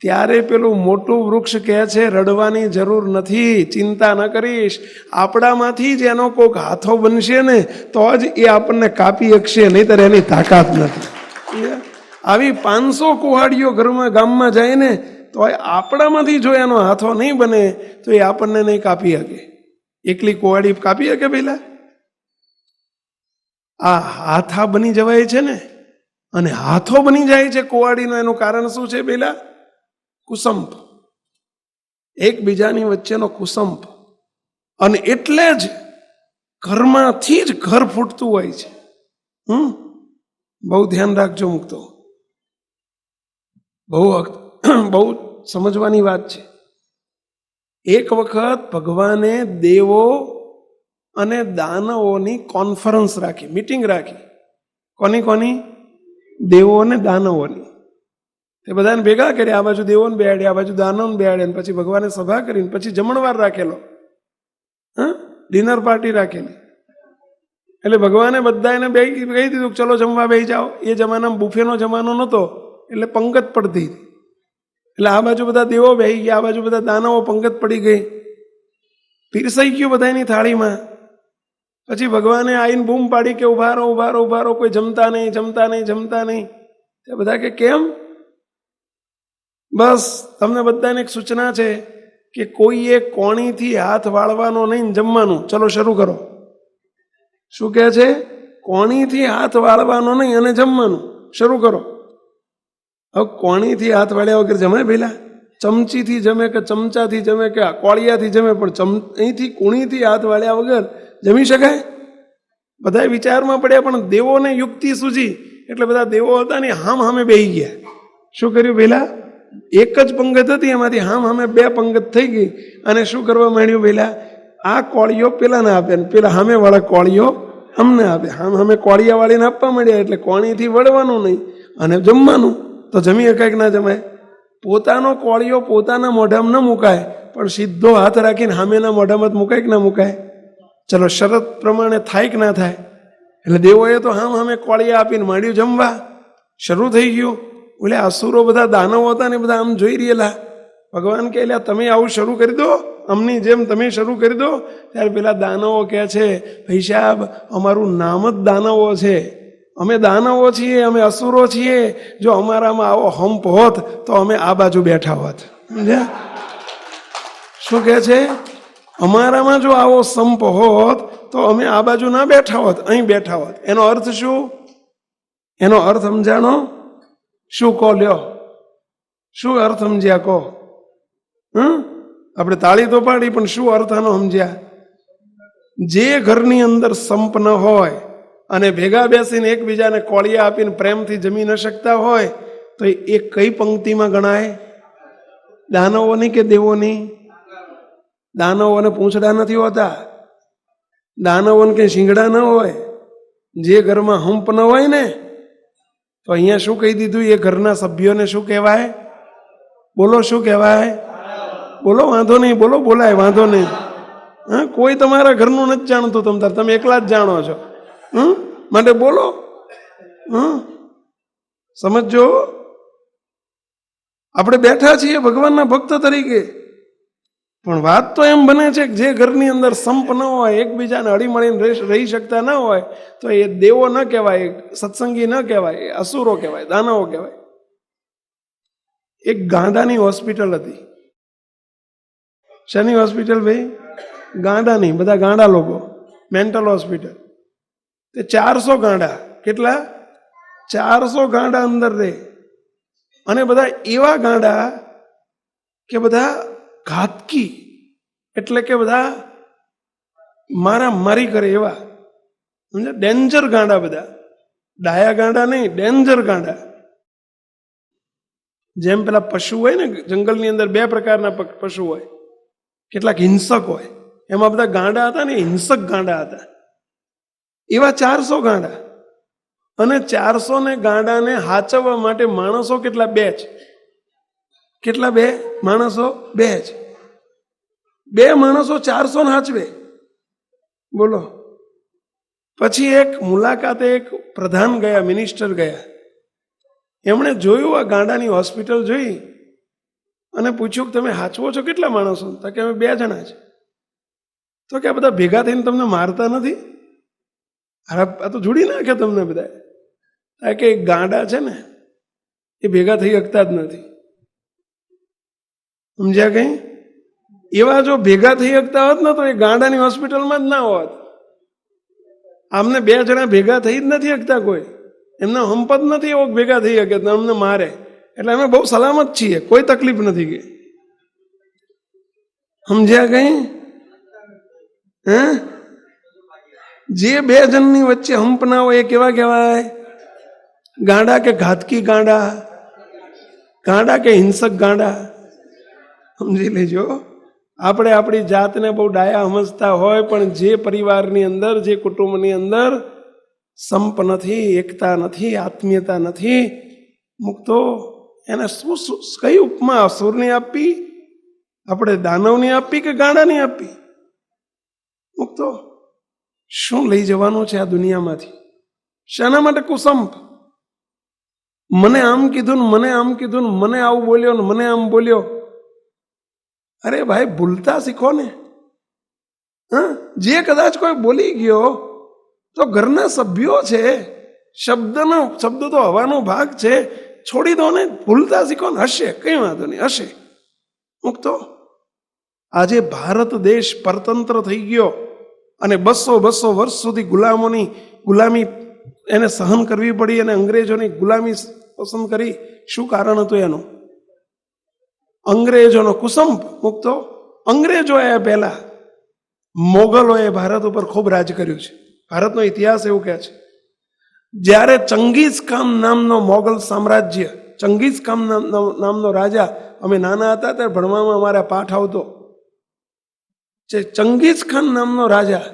ત્યારે પેલું મોટું વૃક્ષ કહે છે રડવાની જરૂર નથી, ચિંતા ન કરીશ. આપણામાંથી જ એનો કોઈક હાથો બનશે ને તો જ એ આપણને કાપી શકશે, નહીંતર એની તાકાત નથી. આવી 500 કુહાડીઓ ઘરમાં ગામમાં જાય ને તો આપણામાંથી જો એનો હાથો નહીં બને તો એ આપણને નહીં કાપી શકે. એકલી કુહાડી કાપી શકે પેલા? આ હાથા બની જવાય છે ને, અને હાથો બની જાય છે કુહાડીનો. એનું કારણ શું છે? પેલા કુસંપ, એકબીજાની વચ્ચેનો કુસંપ. અને એટલે જ ઘરમાંથી જ ઘર ફૂટતું હોય છે. બહુ ધ્યાન રાખજો મુક્તો, બહુ સમજવાની વાત છે. એક વખત ભગવાને દેવો અને દાનવોની કોન્ફરન્સ રાખી, મીટિંગ રાખી. કોની? દેવો અને દાનવોની. તે બધાને ભેગા કર્યા. આ બાજુ દેવોને બેહાડ્યા, આ બાજુ દાનવને બેહાડ્યા. પછી ભગવાને સભા કરીને પછી જમણવાર રાખેલો, ડિનર પાર્ટી રાખેલી. એટલે ભગવાને બધાને કહી દીધું ચલો જમવા બેસી જાઓ. એ જમાનામાં બુફેનો જમાનો નહોતો એટલે પંગત પડતી. એટલે આ બાજુ બધા દેવો બેસી ગયા, આ બાજુ બધા દાનવો, પંગત પડી ગઈ. પીરસાઈ ગયું બધાની થાળીમાં. પછી ભગવાને આવીને બૂમ પાડી કે ઉભા રહો, ઉભા રહો, ઉભા રહો, કોઈ જમતા નહીં, જમતા નહીં, જમતા નહીં. તે બધા કે કેમ? બસ તમને બધાને એક સૂચના છે કે કોઈએ કોણીથી હાથ વાળવાનો નહીં, જમવાનું. ચલો શરૂ કરો. શું કહે છે? કોણીથી હાથ વાળવાનો નહીં અને જમવાનું શરૂ કરો. હવે કોણીથી હાથ વાળ્યા વગર જમે? પેલા ચમચીથી જમે કે ચમચાથી જમે કે કોળિયાથી જમે, પણ અહીંથી કુણીથી હાથ વાળ્યા વગર જમી શકાય? બધા વિચારમાં પડ્યા. પણ દેવોને યુક્તિ સૂજી એટલે બધા દેવો હતા ને હામે બેસી ગયા. શું કર્યું? પેલા એક જ પંગત હતી, એમાંથી હામે 2 પંગત થઈ ગઈ. અને શું કરવા માંડ્યું? પેલા આ કોળીઓ પેલાને આપે ને પેલા સામે વાળા કોળીઓ અમને આપે. હામે કોળિયા વાળીને આપવા માંડ્યા. એટલે કોણીથી વળવાનું નહીં અને જમવાનું. તો જમી શકાય કે ના જમાય? પોતાનો કોળિયો પોતાના મોઢામાં ન મુકાય, પણ સીધો હાથ રાખીને સામેના મોઢામાં જ મુકાય કે ના મુકાય? ચલો શરત પ્રમાણે થાય કે ના થાય? એટલે દેવોએ તો સામે કોળિયા આપીને માંડ્યું જમવા. શરૂ થઈ ગયું. એટલે અસુરો બધા દાનવો હતા ને બધા આમ જોઈ રહેલા. ભગવાન કહે તમે આવું શરૂ કરી દો, અમની જેમ તમે શરૂ કરી દો. ત્યારે પેલા દાનવો કહે છે ભાઈ સાહેબ, અમારું નામ જ દાનવો છે. અમે દાનવો છીએ, અમે અસુરો છીએ. જો અમારામાં આવો હંપ હોત તો અમે આ બાજુ બેઠા હોત. સમજ્યા? શું કહે છે? અમારામાં જો આવો સંપ હોત તો અમે આ બાજુ ના બેઠા હોત, અહીં બેઠા હોત. એનો અર્થ શું? એનો અર્થ સમજાણો? શું કહો? લ્યો, શું અર્થ સમજ્યા કહો? આપણે તાળી તો પાડી, પણ શું અર્થ આનો સમજ્યા? જે ઘરની અંદર સંપ ન હોય અને ભેગા બેસીને એકબીજાને કોળિયા આપીને પ્રેમથી જમી ન શકતા હોય તો એ કઈ પંક્તિમાં ગણાય? દાનવોની કે દેવોની? દાનવોને પૂંછડા નથી હોતા, દાનવોને કઈ શિંગડા ન હોય. જે ઘરમાં હંપ ન હોય ને, તો અહીંયા શું કહી દીધું? એ ઘરના સભ્યોને શું કહેવાય? બોલો, શું કહેવાય? બોલો, વાંધો નહીં, બોલો, બોલાય, વાંધો નહીં. કોઈ તમારા ઘરનું નથી જાણતું, તમે એકલા જ જાણો છો. માટે બોલો. સમજો, આપણે બેઠા છીએ ભગવાનના ભક્ત તરીકે, પણ વાત તો એમ બને છે કે જે ઘરની અંદર સંપ ન હોય, એકબીજાને હળીમળીને રહી શકતા ન હોય, તો એ દેવો ન કહેવાય, સત્સંગી ન કહેવાય, એ અસુરો કહેવાય, દાનવો કહેવાય. એક ગાંડાની હોસ્પિટલ હતી. શેની હોસ્પિટલ ભાઈ? ગાંડાની. બધા ગાંડા લોકો, મેન્ટલ હોસ્પિટલ. તે 400 ગાંડા. કેટલા? 400 ગાંડા અંદર રહે. અને બધા એવા ગાંડા કે બધા ઘાતકી, એટલે કે બધા મારી કરે એવા, સમજે, ડેન્જર ગાંડા બધા, ડાયા ગાંડા નહીં, ડેન્જર ગાંડા. જેમ પેલા પશુ હોય ને જંગલની અંદર, બે પ્રકારના પશુ હોય, કેટલાક હિંસક હોય, એમાં બધા ગાંડા હતા ને, હિંસક ગાંડા હતા. એવા 400 ગાંડા, અને 400 ને ગાંડાને હાચવવા માટે માણસો કેટલા? 2 જ. કેટલા? 2 માણસો, 2 જ. 2 માણસો 400 ને હાચવે, બોલો. પછી એક મુલાકાતે એક પ્રધાન ગયા, મિનિસ્ટર ગયા, એમણે જોયું આ ગાંડાની હોસ્પિટલ જોઈ અને પૂછ્યું કે તમે હાચવો છો કેટલા માણસો? તો કે અમે 2 જણા છે. તો કે આ બધા ભેગા થઈને તમને મારતા નથી? આ તો જોડી નાખે તમને બધા. કે ગાંડા છે ને એ ભેગા થઈ શકતા જ નથી, સમજ્યા? કઈ એવા જો ભેગા થઈ શકતા હોત ને તો એ ગાંડાની હોસ્પિટલમાં જ ના હોત. આમને 2 જણા ભેગા થઈ જ નથી શકતા, કોઈ એમનો હંપત નથી એવો ભેગા થઈ શકે તો અમને મારે. એટલે અમે બહુ સલામત છીએ, કોઈ તકલીફ નથી કે, સમજ્યા? કઈ હે જે 2 જણની વચ્ચે હંપ ના હોય એ કેવા કહેવાય? ગાંડા કે ઘાતકી ગાંડા? ગાંડા કે હિંસક ગાંડા? સમજી લેજો. આપણે આપણી જાતને બહુ ડાયા સમજતા હોય, પણ જે પરિવારની અંદર, જે કુટુંબની અંદર સંપ નથી, એકતા નથી, આત્મીયતા નથી, મુક્તો, એને શું કઈ ઉપમા અસુરની આપી? આપણે દાનવની આપી કે ગાંડાની આપી? મુક્તો, શું લઈ જવાનું છે આ દુનિયામાંથી? શાના માટે કુસંપ? મને આમ કીધું ને મને આમ કીધું ને મને આવું બોલ્યો ને મને આમ બોલ્યો. અરે ભાઈ, ભૂલતા શીખો ને. જે કદાચ કોઈ બોલી ગયો તો ઘરના સભ્યો છે, શબ્દ તો હવાનો ભાગ છે, છોડી દો ને, ભૂલતા શીખો ને. હશે, કઈ વાંધો નહીં, હશે. મુક્તો, આજે ભારત દેશ પરતંત્ર થઈ ગયો અને 200 વર્ષ સુધી ગુલામી એને સહન કરવી પડી અને અંગ્રેજોની ગુલામી પસંદ કરી. શું કારણ હતું એનું? અંગ્રેજોનો કુસંપ. મુક્તો, અંગ્રેજોએ પહેલા મોગલોએ ભારત ઉપર ખૂબ રાજ કર્યું છે. ભારતનો ઇતિહાસ એવું કહે છે, જ્યારે ચંગીઝ ખાન નામનો મોગલ સામ્રાજ્ય, ચંગીઝ ખાન નામનો રાજા, અમે નાના હતા ત્યારે ભણવામાં અમારા પાઠ આવતો, ચંગીઝ ખાન નામનો રાજા,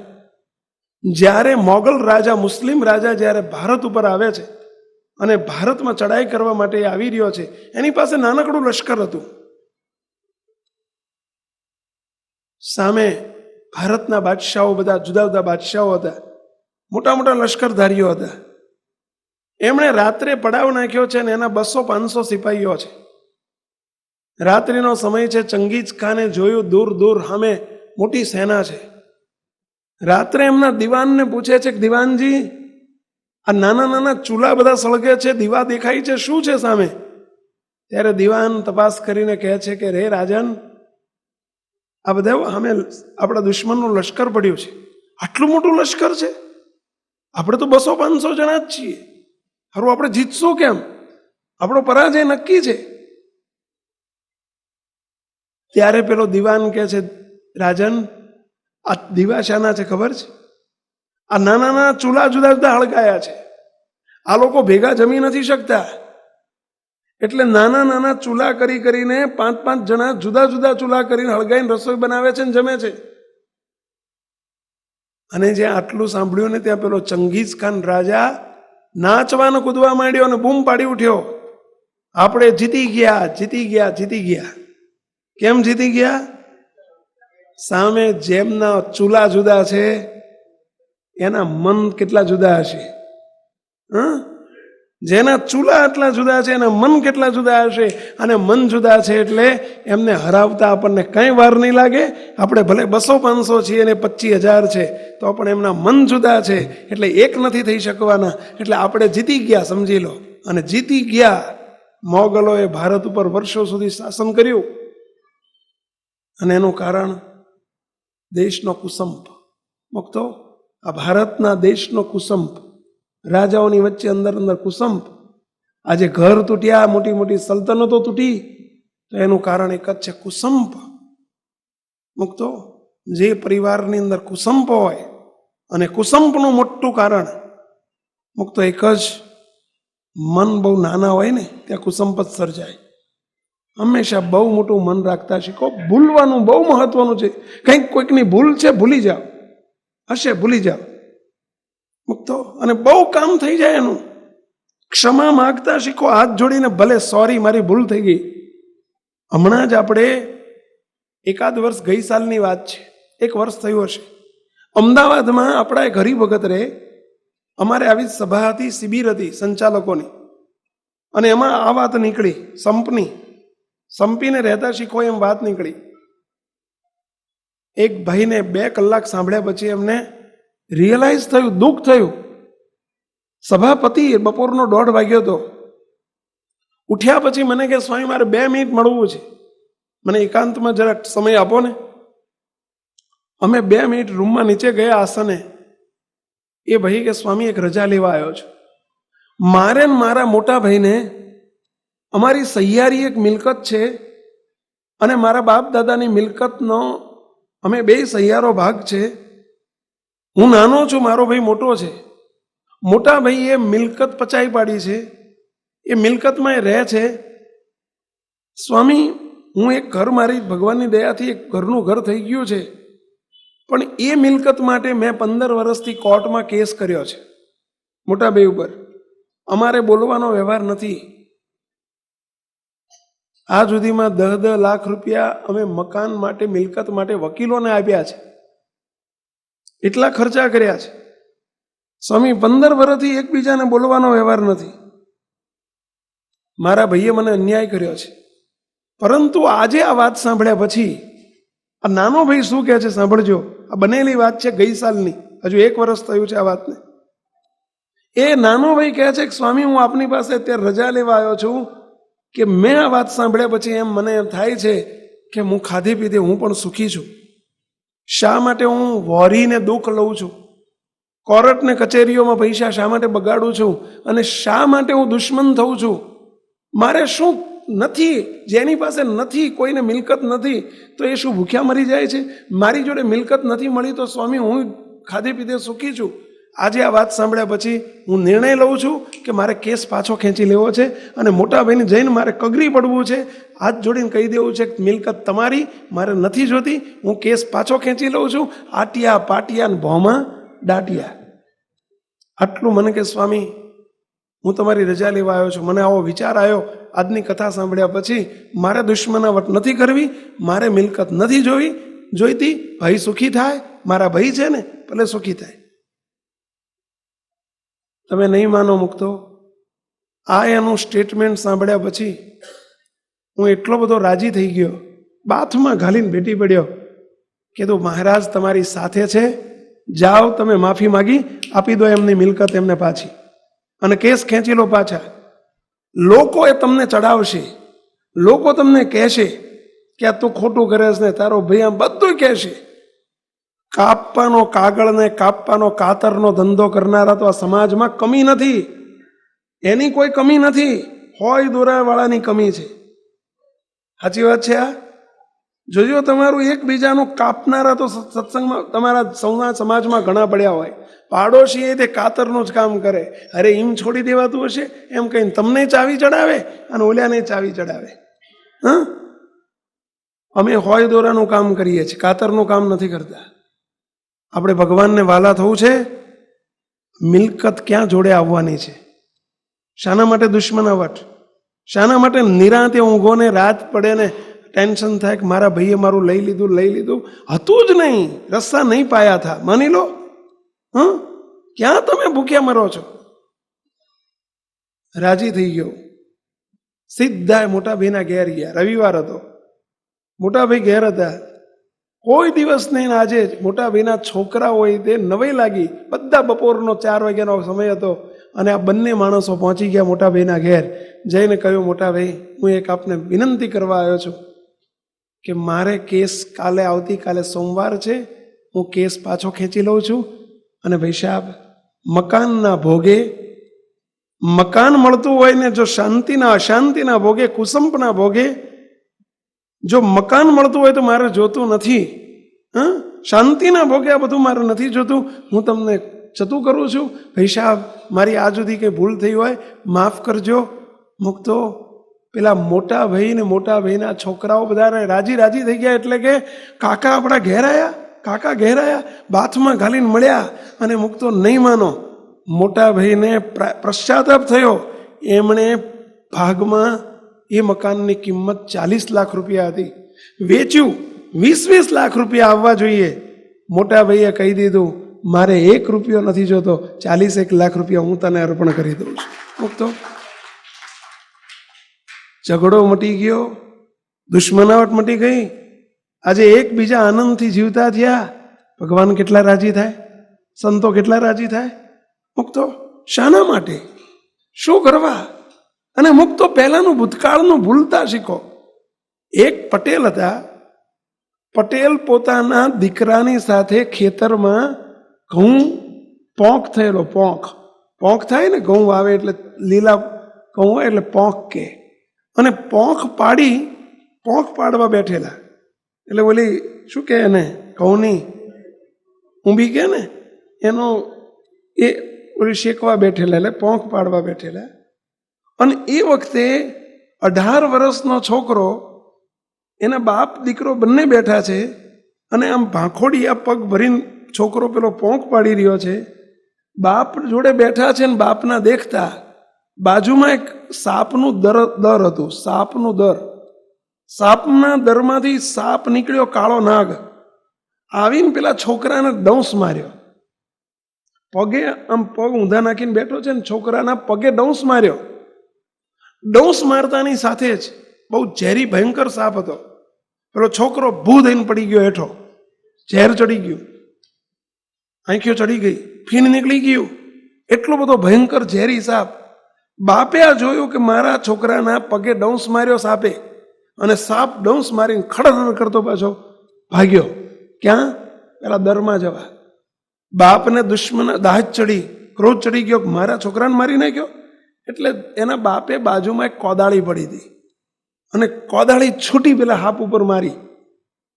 જ્યારે મોગલ રાજા, મુસ્લિમ રાજા જ્યારે ભારત ઉપર આવે છે અને ભારતમાં ચડાઈ કરવા માટે આવી રહ્યો છે, એની પાસે નાનકડું લશ્કર હતું. સામે ભારતના બાદશાહો, બધા જુદા જુદા બાદશાહો હતા, મોટા મોટા લશ્કરધારીઓ હતા. એમણે રાત્રે પડાવ નાખ્યો છે અને એના 200-500 સિપાહીઓ છે. રાત્રિનો સમય છે, ચંગીઝ ખાને જોયું દૂર દૂર સામે મોટી સેના છે. રાત્રે એમના દિવાનને પૂછે છે કે દિવાનજી, આ નાના નાના ચૂલા બધા સળગે છે, દીવા દેખાય છે, શું છે સામે? ત્યારે દિવાન તપાસ કરીને કહે છે કે રે રાજન, આ બધા સામે આપણા દુશ્મનનું લશ્કર પડ્યું છે. આટલું મોટું લશ્કર છે, આપણે તો 200-500 જણા જ છીએ, હારું આપણે જીતશું કેમ? આપણો પરાજય નક્કી છે. ત્યારે પેલો દિવાન કહે છે, રાજન, આ દીવા શાના છે ખબર છે? આ નાના નાના ચૂલા જુદા જુદા હળગાયા છે, આ લોકો ભેગા જમી નથી શકતા, એટલે નાના નાના ચૂલા કરીને 5-5 જણા જુદા જુદા ચૂલા કરીને હળગાઈને રસોઈ બનાવે છે ને જમે છે. અને જ્યાં આટલું સાંભળ્યું ને ત્યાં પેલો ચંગીઝ ખાન રાજા નાચવાનો કૂદવા માંડ્યો અને બૂમ પાડી ઉઠ્યો, આપણે જીતી ગયા, જીતી ગયા, જીતી ગયા. કેમ જીતી ગયા? સામે જેમના ચૂલા જુદા છે એના મન કેટલા જુદા હશે. જેના ચૂલા આટલા જુદા છે એના મન કેટલા જુદા હશે. અને મન જુદા છે એટલે એમને હરાવતા આપણને કંઈ વાર નહીં લાગે. આપણે ભલે 200-500 છીએ અને 25,000 છે તો પણ એમના મન જુદા છે એટલે એક નથી થઈ શકવાના. એટલે આપણે જીતી ગયા સમજી લો. અને જીતી ગયા. મોગલોએ ભારત ઉપર વર્ષો સુધી શાસન કર્યું અને એનું કારણ દેશનો કુસંપ. મુક્તો, આ ભારતના દેશનો કુસંપ, રાજાઓની વચ્ચે અંદર અંદર કુસંપ. આજે ઘર તૂટ્યા, મોટી મોટી સલ્તનતો તૂટી, તો એનું કારણ એક જ છે, કુસંપ. મુક્તો, જે પરિવારની અંદર કુસંપ હોય, અને કુસંપનું મોટું કારણ મુક્તો એક જ, મન બહુ નાના હોય ને ત્યાં કુસંપ જ સર્જાય. હંમેશા બહુ મોટું મન રાખતા શીખો. ભૂલવાનું બહુ મહત્વનું છે. કંઈક કોઈકની ભૂલ છે, ભૂલી જાઓ, હશે ભૂલી જાઓ મુક્તો, અને બહુ કામ થઈ જાય એનું. ક્ષમા માગતા શીખો, હાથ જોડીને, ભલે સોરી મારી ભૂલ થઈ ગઈ. હમણાં જ આપણે એકાદ વર્ષ ગઈ સાલની વાત છે, 1 વર્ષ થયું હશે, અમદાવાદમાં આપણા એક હરિભગત રહે, અમારે આવી સભા હતી, શિબિર હતી સંચાલકોની, અને એમાં આ વાત નીકળી, સંપની, સંપીને રહેતા શીખો એમ વાત નીકળી. એક ભાઈને 2 કલાક સાંભળ્યા પછી એમને રિયલાઇઝ થયું, દુઃખ થયું. સભાપતિ બપોરનો 1:30 વાગ્યો હતો. ઉઠ્યા પછી મને કે સ્વામી મારે 2 મિનિટ મળવું છે, મને એકાંતમાં જરા સમય આપો ને. અમે 2 મિનિટ રૂમમાં નીચે ગયા આસને. એ ભાઈ કે સ્વામી એક રજા લેવા આવ્યો છું. મારે ને મારા મોટા ભાઈને અમારી સહિયારી એક મિલકત છે, અને મારા બાપ દાદાની મિલકતનો અમે 2 સહિયારો ભાગ છે. હું નાનો છું, મારો ભાઈ મોટો છે. મોટા ભાઈએ મિલકત પચાવી પાડી છે, એ મિલકતમાં એ રહે છે. સ્વામી હું એક ઘર, મારી ભગવાનની દયાથી એક ઘરનું ઘર થઈ ગયું છે, પણ એ મિલકત માટે મેં 15 વર્ષથી કોર્ટમાં કેસ કર્યો છે મોટા ભાઈ ઉપર. અમારે બોલવાનો વ્યવહાર નથી. આ સુધીમાં 10 લાખ રૂપિયા અમે મકાન માટે, મિલકત માટે વકીલોને આપ્યા છે, એટલા ખર્ચા કર્યા છે. સ્વામી 15 વર્ષથી એકબીજાને બોલવાનો વ્યવહાર નથી. મારા ભાઈએ મને અન્યાય કર્યો છે. પરંતુ આજે આ વાત સાંભળ્યા પછી આ નાનો ભાઈ શું કહે છે સાંભળજો. આ બનેલી વાત છે ગઈ સાલની, હજુ 1 વર્ષ થયું છે આ વાતને. એ નાનો ભાઈ કહે છે કે સ્વામી હું આપની પાસે અત્યારે રજા લેવા આવ્યો છું, કે મેં આ વાત સાંભળ્યા પછી એમ મને થાય છે કે હું ખાધે પીધે હું પણ સુખી છું. શા માટે હું વોરીને દુઃખ લઉં છું? કોર્ટને કચેરીઓમાં પૈસા શા માટે બગાડું છું? અને શા માટે હું દુશ્મન થઉં છું? મારે શું નથી? જેની પાસે નથી, કોઈને મિલકત નથી, તો એ શું ભૂખ્યા મરી જાય છે? મારી જોડે મિલકત નથી મળી તો સ્વામી હું ખાધે પીધે સુખી છું. આજે આ વાત સાંભળ્યા પછી હું નિર્ણય લઉં છું કે મારે કેસ પાછો ખેંચી લેવો છે, અને મોટા ભાઈને જઈને મારે કગરી પડવું છે, હાથ જોડીને કહી દેવું છે કે મિલકત તમારી, મારે નથી જોતી, હું કેસ પાછો ખેંચી લઉં છું. આટિયા પાટિયા ને ભોમાં દાટિયા. આટલું મને કે સ્વામી હું તમારી રજા લેવા આવ્યો છું. મને આવો વિચાર આવ્યો આજની કથા સાંભળ્યા પછી, મારે દુશ્મનાવટ નથી કરવી, મારે મિલકત નથી જોઈતી. ભાઈ સુખી થાય, મારા ભાઈ છે ને, ભલે સુખી થાય. તમે નહીં માનો મુક્તો, આ એનું સ્ટેટમેન્ટ સાંભળ્યા પછી હું એટલો બધો રાજી થઈ ગયો, બાથમાં ઘાલીને ભેટી પડ્યો. કીધું મહારાજ તમારી સાથે છે, જાઓ તમે માફી માગી આપી દો એમની મિલકત એમને પાછી, અને કેસ ખેંચી લો પાછા. લોકો એ તમને ચડાવશે, લોકો તમને કહેશે કે આ તું ખોટું કરે છે ને, તારો ભાઈ આમ બધું કહેશે. કાપવાનો કાગળ ને કાપવાનો કાતરનો ધંધો કરનારા તો આ સમાજમાં કમી નથી, એની કોઈ કમી નથી, હોય દોરાવાળાની કમી છે. સાચી વાત છે આ? જોજો તમારું એકબીજાનું કાપનારા તો સત્સંગમાં તમારા સૌના સમાજમાં ઘણા પડ્યા હોય. પાડોશી એ તે કાતરનું જ કામ કરે. અરે એમ છોડી દેવાતું હશે એમ કહીને તમને ચાવી ચડાવે અને ઓલ્યાને ચાવી ચડાવે. હા, અમે હોય દોરાનું કામ કરીએ છીએ, કાતરનું કામ નથી કરતા. આપણે ભગવાનને વાલા થવું છે. મિલકત ક્યાં જોડે આવવાની છે? શાના માટે દુશ્મનાવટ? શાના માટે નિરાંતે ઊંઘો ને રાત પડે ને ટેન્શન થાય કે મારા ભાઈએ મારું લઈ લીધું? હતું જ નહીં, રસ્તા નહીં પાયા થા, માની લો. ક્યાં તમે ભૂખ્યા મરો છો? રાજી થઈ ગયો. સીધા મોટા ભાઈના ઘેર ગયા. રવિવાર હતો, મોટા ભાઈ ઘેર હતા. કોઈ દિવસ નહીં. આજે મોટા ભાઈના છોકરા હોય તે નવાઈ લાગી. બધા બપોરનો 4 વાગ્યાનો સમય હતો, અને આ બંને માણસો પહોંચી ગયા મોટા ભાઈના ઘેર. જઈને કહ્યું, મોટા ભાઈ હું એક આપને વિનંતી કરવા આવ્યો છું કે મારે કેસ આવતીકાલે સોમવાર છે, હું કેસ પાછો ખેંચી લઉં છું, અને ભાઈ સાહેબ મકાનના ભોગે મકાન મળતું હોય ને જો શાંતિના અશાંતિના ભોગે, કુસંપના ભોગે જો મકાન મળતું હોય તો મારે જોતું નથી. શાંતિના ભોગે આ બધું મારે નથી જોતું. હું તમને ચતું કરું છું, ભાઈ સાહેબ મારી આ સુધી કંઈ ભૂલ થઈ હોય માફ કરજો. મુક્તો પેલા મોટા ભાઈ ને મોટા ભાઈના છોકરાઓ બધા રાજી રાજી થઈ ગયા. એટલે કે કાકા આપણા ઘેર આવ્યા, કાકા ઘેર આવ્યા, બાથમાં ઘાલીને મળ્યા. અને મુક્તો નહીં માનો, મોટા ભાઈને પશ્ચાતાપ થયો. એમણે ભાગમાં એ મકાનની કિંમત 40 લાખ રૂપિયા હતી, વેચ્યું. 20-20 લાખ રૂપિયા આવવા જોઈએ. મોટા ભાઈએ કહી દીધું મારે 1 રૂપિયો નથી જોતો, 41 લાખ રૂપિયા હું તને અર્પણ કરી દઉં છું. મુક્તો ઝઘડો મટી ગયો, દુશ્મનાવટ મટી ગઈ. આજે એકબીજા આનંદથી જીવતા થયા. ભગવાન કેટલા રાજી થાય, સંતો કેટલા રાજી થાય. મુક્તો શાના માટે, શું કરવા? અને મુક્તો પહેલાનું ભૂતકાળનું ભૂલતા શીખો. એક પટેલ હતા. પટેલ પોતાના દીકરાની સાથે ખેતરમાં ઘઉં પોંખ થયેલો, પોંખ થાય ને, ઘઉં આવે એટલે લીલા ઘઉં હોય એટલે પોંખ કે, અને પોંખ પાડવા બેઠેલા. એટલે ઓલી શું કે એને ઘઉંની ઊંભી કે ને, એનો એ ઓલી શેકવા બેઠેલા, એટલે પોંખ પાડવા બેઠેલા. અને એ વખતે 18 વર્ષનો છોકરો, એના બાપ દીકરો બંને બેઠા છે. અને આમ ભાંખોડિયા પગ ભરીને છોકરો પેલો પોંખ પાડી રહ્યો છે. બાપ જોડે બેઠા છે ને બાપના દેખતા બાજુમાં એક સાપનું દર હતું. સાપનું દર, સાપના દરમાંથી સાપ નીકળ્યો, કાળો નાગ આવીને પેલા છોકરાને ડંસ માર્યો. પગે આમ પગ ઊંધા નાખીને બેઠો છે ને છોકરાના પગે ડંસ માર્યો. ડંસ મારતાની સાથે જ બહુ ઝેરી ભયંકર સાપ હતો. પેલો છોકરો ભૂ થઈને પડી ગયો હેઠો, ઝેર ચડી ગયું, આંખીઓ ચડી ગઈ, ફીણ નીકળી ગયું. એટલો બધો ભયંકર ઝેરી સાપ. બાપે આ જોયું કે મારા છોકરાના પગે ડંસ માર્યો સાપે, અને સાપ ડંસ મારીને ખડર કરતો પાછો ભાગ્યો. ક્યાં? પેલા દરમાં જવા. બાપને દાહ ચડી, ક્રોધ ચડી ગયો, મારા છોકરાને મારી નાખ્યો. એટલે એના બાપે બાજુમાં એક કોદાળી પડી હતી, અને કોદાળી છૂટી પેલા હાપ ઉપર મારી.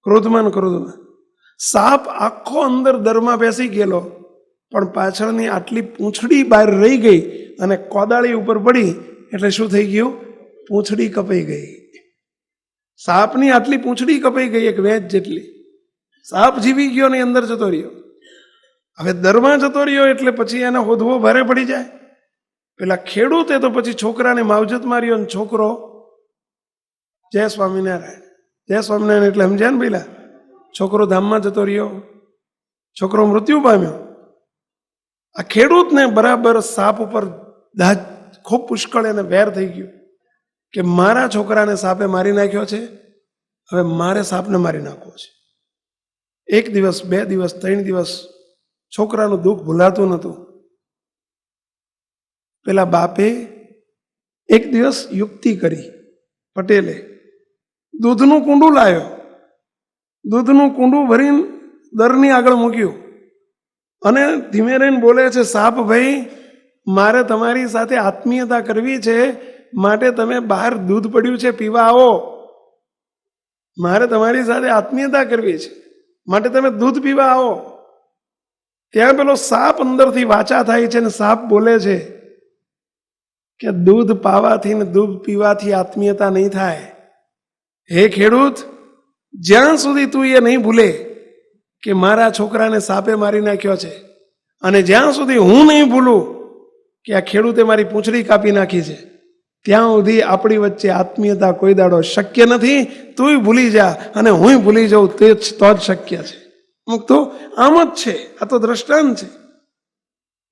ક્રોધમાં. સાપ આખો અંદર દરમાં બેસી ગયેલો, પણ પાછળની આટલી પૂંછડી બહાર રહી ગઈ અને કોદાળી ઉપર પડી. એટલે શું થઈ ગયું? પૂંછડી કપાઈ ગઈ. સાપની આટલી પૂંછડી કપાઈ ગઈ, એક વેચ જેટલી. સાપ જીવી ગયો ને અંદર જતો રહ્યો. હવે દરમાં જતો રહ્યો એટલે પછી એને હોધવો ભારે પડી જાય. પેલા ખેડૂતે તો પછી છોકરાને માવજત માર્યો, ને છોકરો જય સ્વામિનારાયણ, જય સ્વામિનારાયણ એટલે સમજ્યા ને પેલા. છોકરો ધામમાં જતો રહ્યો, છોકરો મૃત્યુ પામ્યો. આ ખેડૂતને બરાબર સાપ ઉપર દાજ ખૂબ પુષ્કળ એને વેર થઈ ગયું કે મારા છોકરાને સાપે મારી નાખ્યો છે, હવે મારે સાપને મારી નાખવો છે. 1 દિવસ, 2 દિવસ, 3 દિવસ છોકરાનું દુઃખ ભૂલાતું નહોતું. પેલા બાપે એક દિવસ યુક્તિ કરી. પટેલે દૂધનું કુંડું લાવ્યો, દૂધનું કુંડું ભરીને દરની આગળ મૂક્યું, અને ધીમે રહીને બોલે છે, સાપ ભાઈ મારે તમારી સાથે આત્મીયતા કરવી છે, માટે તમે બહાર દૂધ પડ્યું છે પીવા આવો. મારે તમારી સાથે આત્મીયતા કરવી છે, માટે તમે દૂધ પીવા આવો. ત્યાં પેલો સાપ અંદરથી વાચા થાય છે, ને સાપ બોલે છે કે દૂધ પાવાથી ને દૂધ પીવાથી આત્મીયતા નહીં થાય. હે ખેડૂત, જ્યાં સુધી તું એ નહીં ભૂલે કે મારા છોકરાને સાપે મારી નાખ્યો છે, અને જ્યાં સુધી હું નહીં ભૂલું કે આ ખેડૂતે મારી પૂંછડી કાપી નાખી છે, ત્યાં સુધી આપણી વચ્ચે આત્મીયતા કોઈ દાડો શક્ય નથી. તુંય ભૂલી જા અને હું ભૂલી જાઉં તો જ શક્ય છે. તો આમ જ છે. આ તો દ્રષ્ટાંત છે.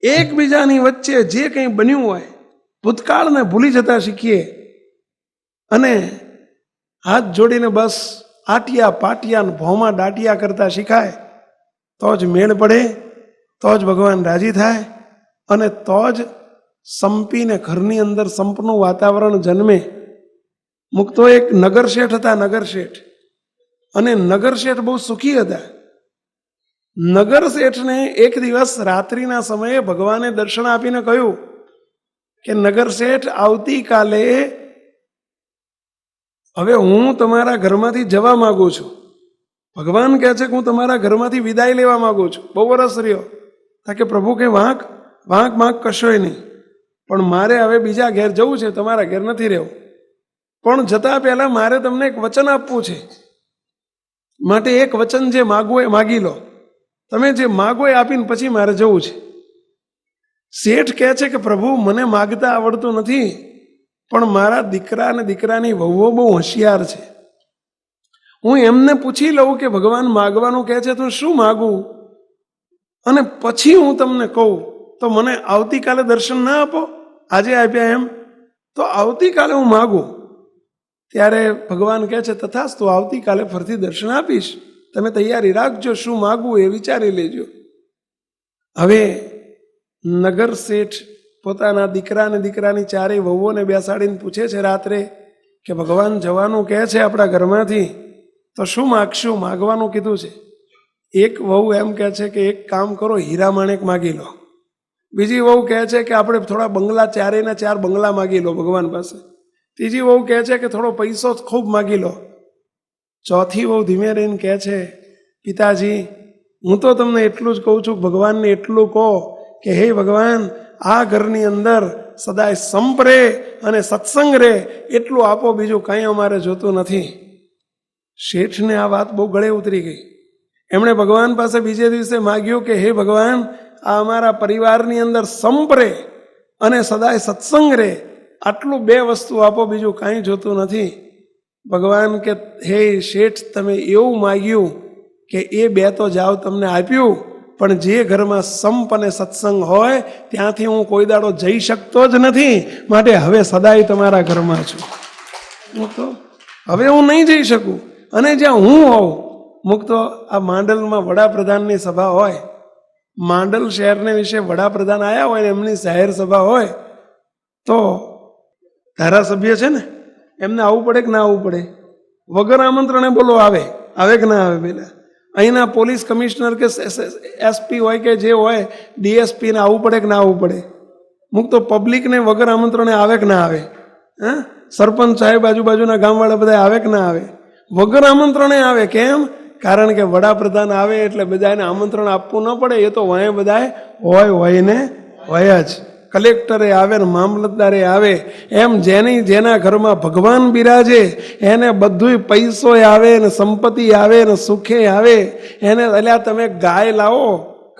એકબીજાની વચ્ચે જે કંઈ બન્યું હોય ભૂતકાળને ભૂલી જતા શીખીએ, અને હાથ જોડીને બસ આટિયા પાટિયા ને ભોમાં દાટિયા કરતા શીખાય, તો જ મેળ પડે, તો જ ભગવાન રાજી થાય, અને તો જ સંપીને ઘરની અંદર સંપનું વાતાવરણ જન્મે. મુક્તો એક નગર શેઠ હતા, નગર શેઠ. અને નગર શેઠ બહુ સુખી હતા. નગર શેઠને એક દિવસ રાત્રિના સમયે ભગવાને દર્શન આપીને કહ્યું કે નગર શેઠ આવતીકાલે હવે હું તમારા ઘરમાંથી જવા માંગુ છું. ભગવાન કહે છે કે હું તમારા ઘરમાંથી વિદાય લેવા માંગુ છું. બહુ વરસ રહ્યો. કે પ્રભુ કે વાંક કશોય નહીં, પણ મારે હવે બીજા ઘેર જવું છે, તમારા ઘેર નથી રહેવું. પણ જતા પહેલા મારે તમને એક વચન આપવું છે, માટે એક વચન જે માગવું એ માગી લો. તમે જે માગો એ આપીને પછી મારે જવું છે. શેઠ કહે છે કે પ્રભુ મને માગતા આવડતું નથી, પણ મારા દીકરા અને દીકરાની વહુઓ બહુ હોશિયાર છે. હું એમને પૂછી લઉં કે ભગવાન માગવાનું કહે છે તો શું માગું, અને પછી હું તમને કહું. તો મને આવતીકાલે દર્શન ના આપો, આજે આપ્યા એમ, તો આવતીકાલે હું માગું. ત્યારે ભગવાન કહે છે તથાસ્તુ, આવતીકાલે ફરીથી દર્શન આપીશ, તમે તૈયારી રાખજો, શું માગવું એ વિચારી લેજો. હવે નગર શેઠ પોતાના દીકરા અને દીકરાની ચારેય વહુઓને બેસાડીને પૂછે છે રાત્રે કે ભગવાન જવાનું કહે છે આપણા ઘરમાંથી, તો શું માગશું, માગવાનું કીધું છે. એક વહુ એમ કહે છે કે એક કામ કરો, હીરા માણેક માગી લો. બીજી વહુ કહે છે કે આપણે થોડા બંગલા, ચારેયના 4 બંગલા માગી લો ભગવાન પાસે. ત્રીજી વહુ કહે છે કે થોડો પૈસો ખૂબ માગી લો. ચોથી વહુ ધીમે રહીને કહે છે પિતાજી હું તો તમને એટલું જ કહું છું, ભગવાનને એટલું કહો કે હે ભગવાન આ ઘરની અંદર સદાય સંપ રહે અને સત્સંગ રહે એટલું આપો, બીજું કંઈ અમારે જોતું નથી. શેઠને આ વાત બહુ ગળે ઉતરી ગઈ. એમણે ભગવાન પાસે બીજે દિવસે માગ્યું કે હે ભગવાન આ અમારા પરિવારની અંદર સંપ રહે અને સદાય સત્સંગ રહે, આટલું 2 વસ્તુ આપો, બીજું કાંઈ જોતું નથી. ભગવાન કે હે શેઠ તમે એવું માગ્યું કે એ 2 તો જાઓ તમને આપ્યું, પણ જે ઘરમાં સંપ અને સત્સંગ હોય ત્યાંથી હું કોઈ દાડો જઈ શકતો જ નથી, માટે હવે સદાય તમારા ઘરમાં છું. તો હવે હું નહીં જઈ શકું. અને જ્યાં હું હોઉં, મુક્તો આ માંડલમાં વડાપ્રધાનની સભા હોય, માંડલ શહેરને વિશે વડાપ્રધાન આવ્યા હોય ને એમની જાહેર સભા હોય, તો ધારાસભ્ય છે ને એમને આવવું પડે કે ના આવવું પડે? વગર આમંત્રણે બોલો આવે કે ના આવે? પેલા અહીંના પોલીસ કમિશનર કે એસપી હોય કે જે હોય ડીએસપીને આવવું પડે કે ના આવવું પડે? મુક્તો પબ્લિકને વગર આમંત્રણે આવે કે ના આવે? હા, સરપંચ સાહેબ આજુબાજુના ગામવાળા બધા આવે કે ના આવે? વગર આમંત્રણે આવે. કેમ? કારણ કે વડાપ્રધાન આવે એટલે બધાને આમંત્રણ આપવું ન પડે. એ તો વાંહે બધા હોય ને હોય જ. કલેક્ટરે આવે ને મામલતદારે આવે, એમ જેના ઘરમાં ભગવાન બિરાજે એને બધું પૈસો આવે ને સંપત્તિ આવે ને સુખે આવે. એને અલ્યા તમે ગાય લાવો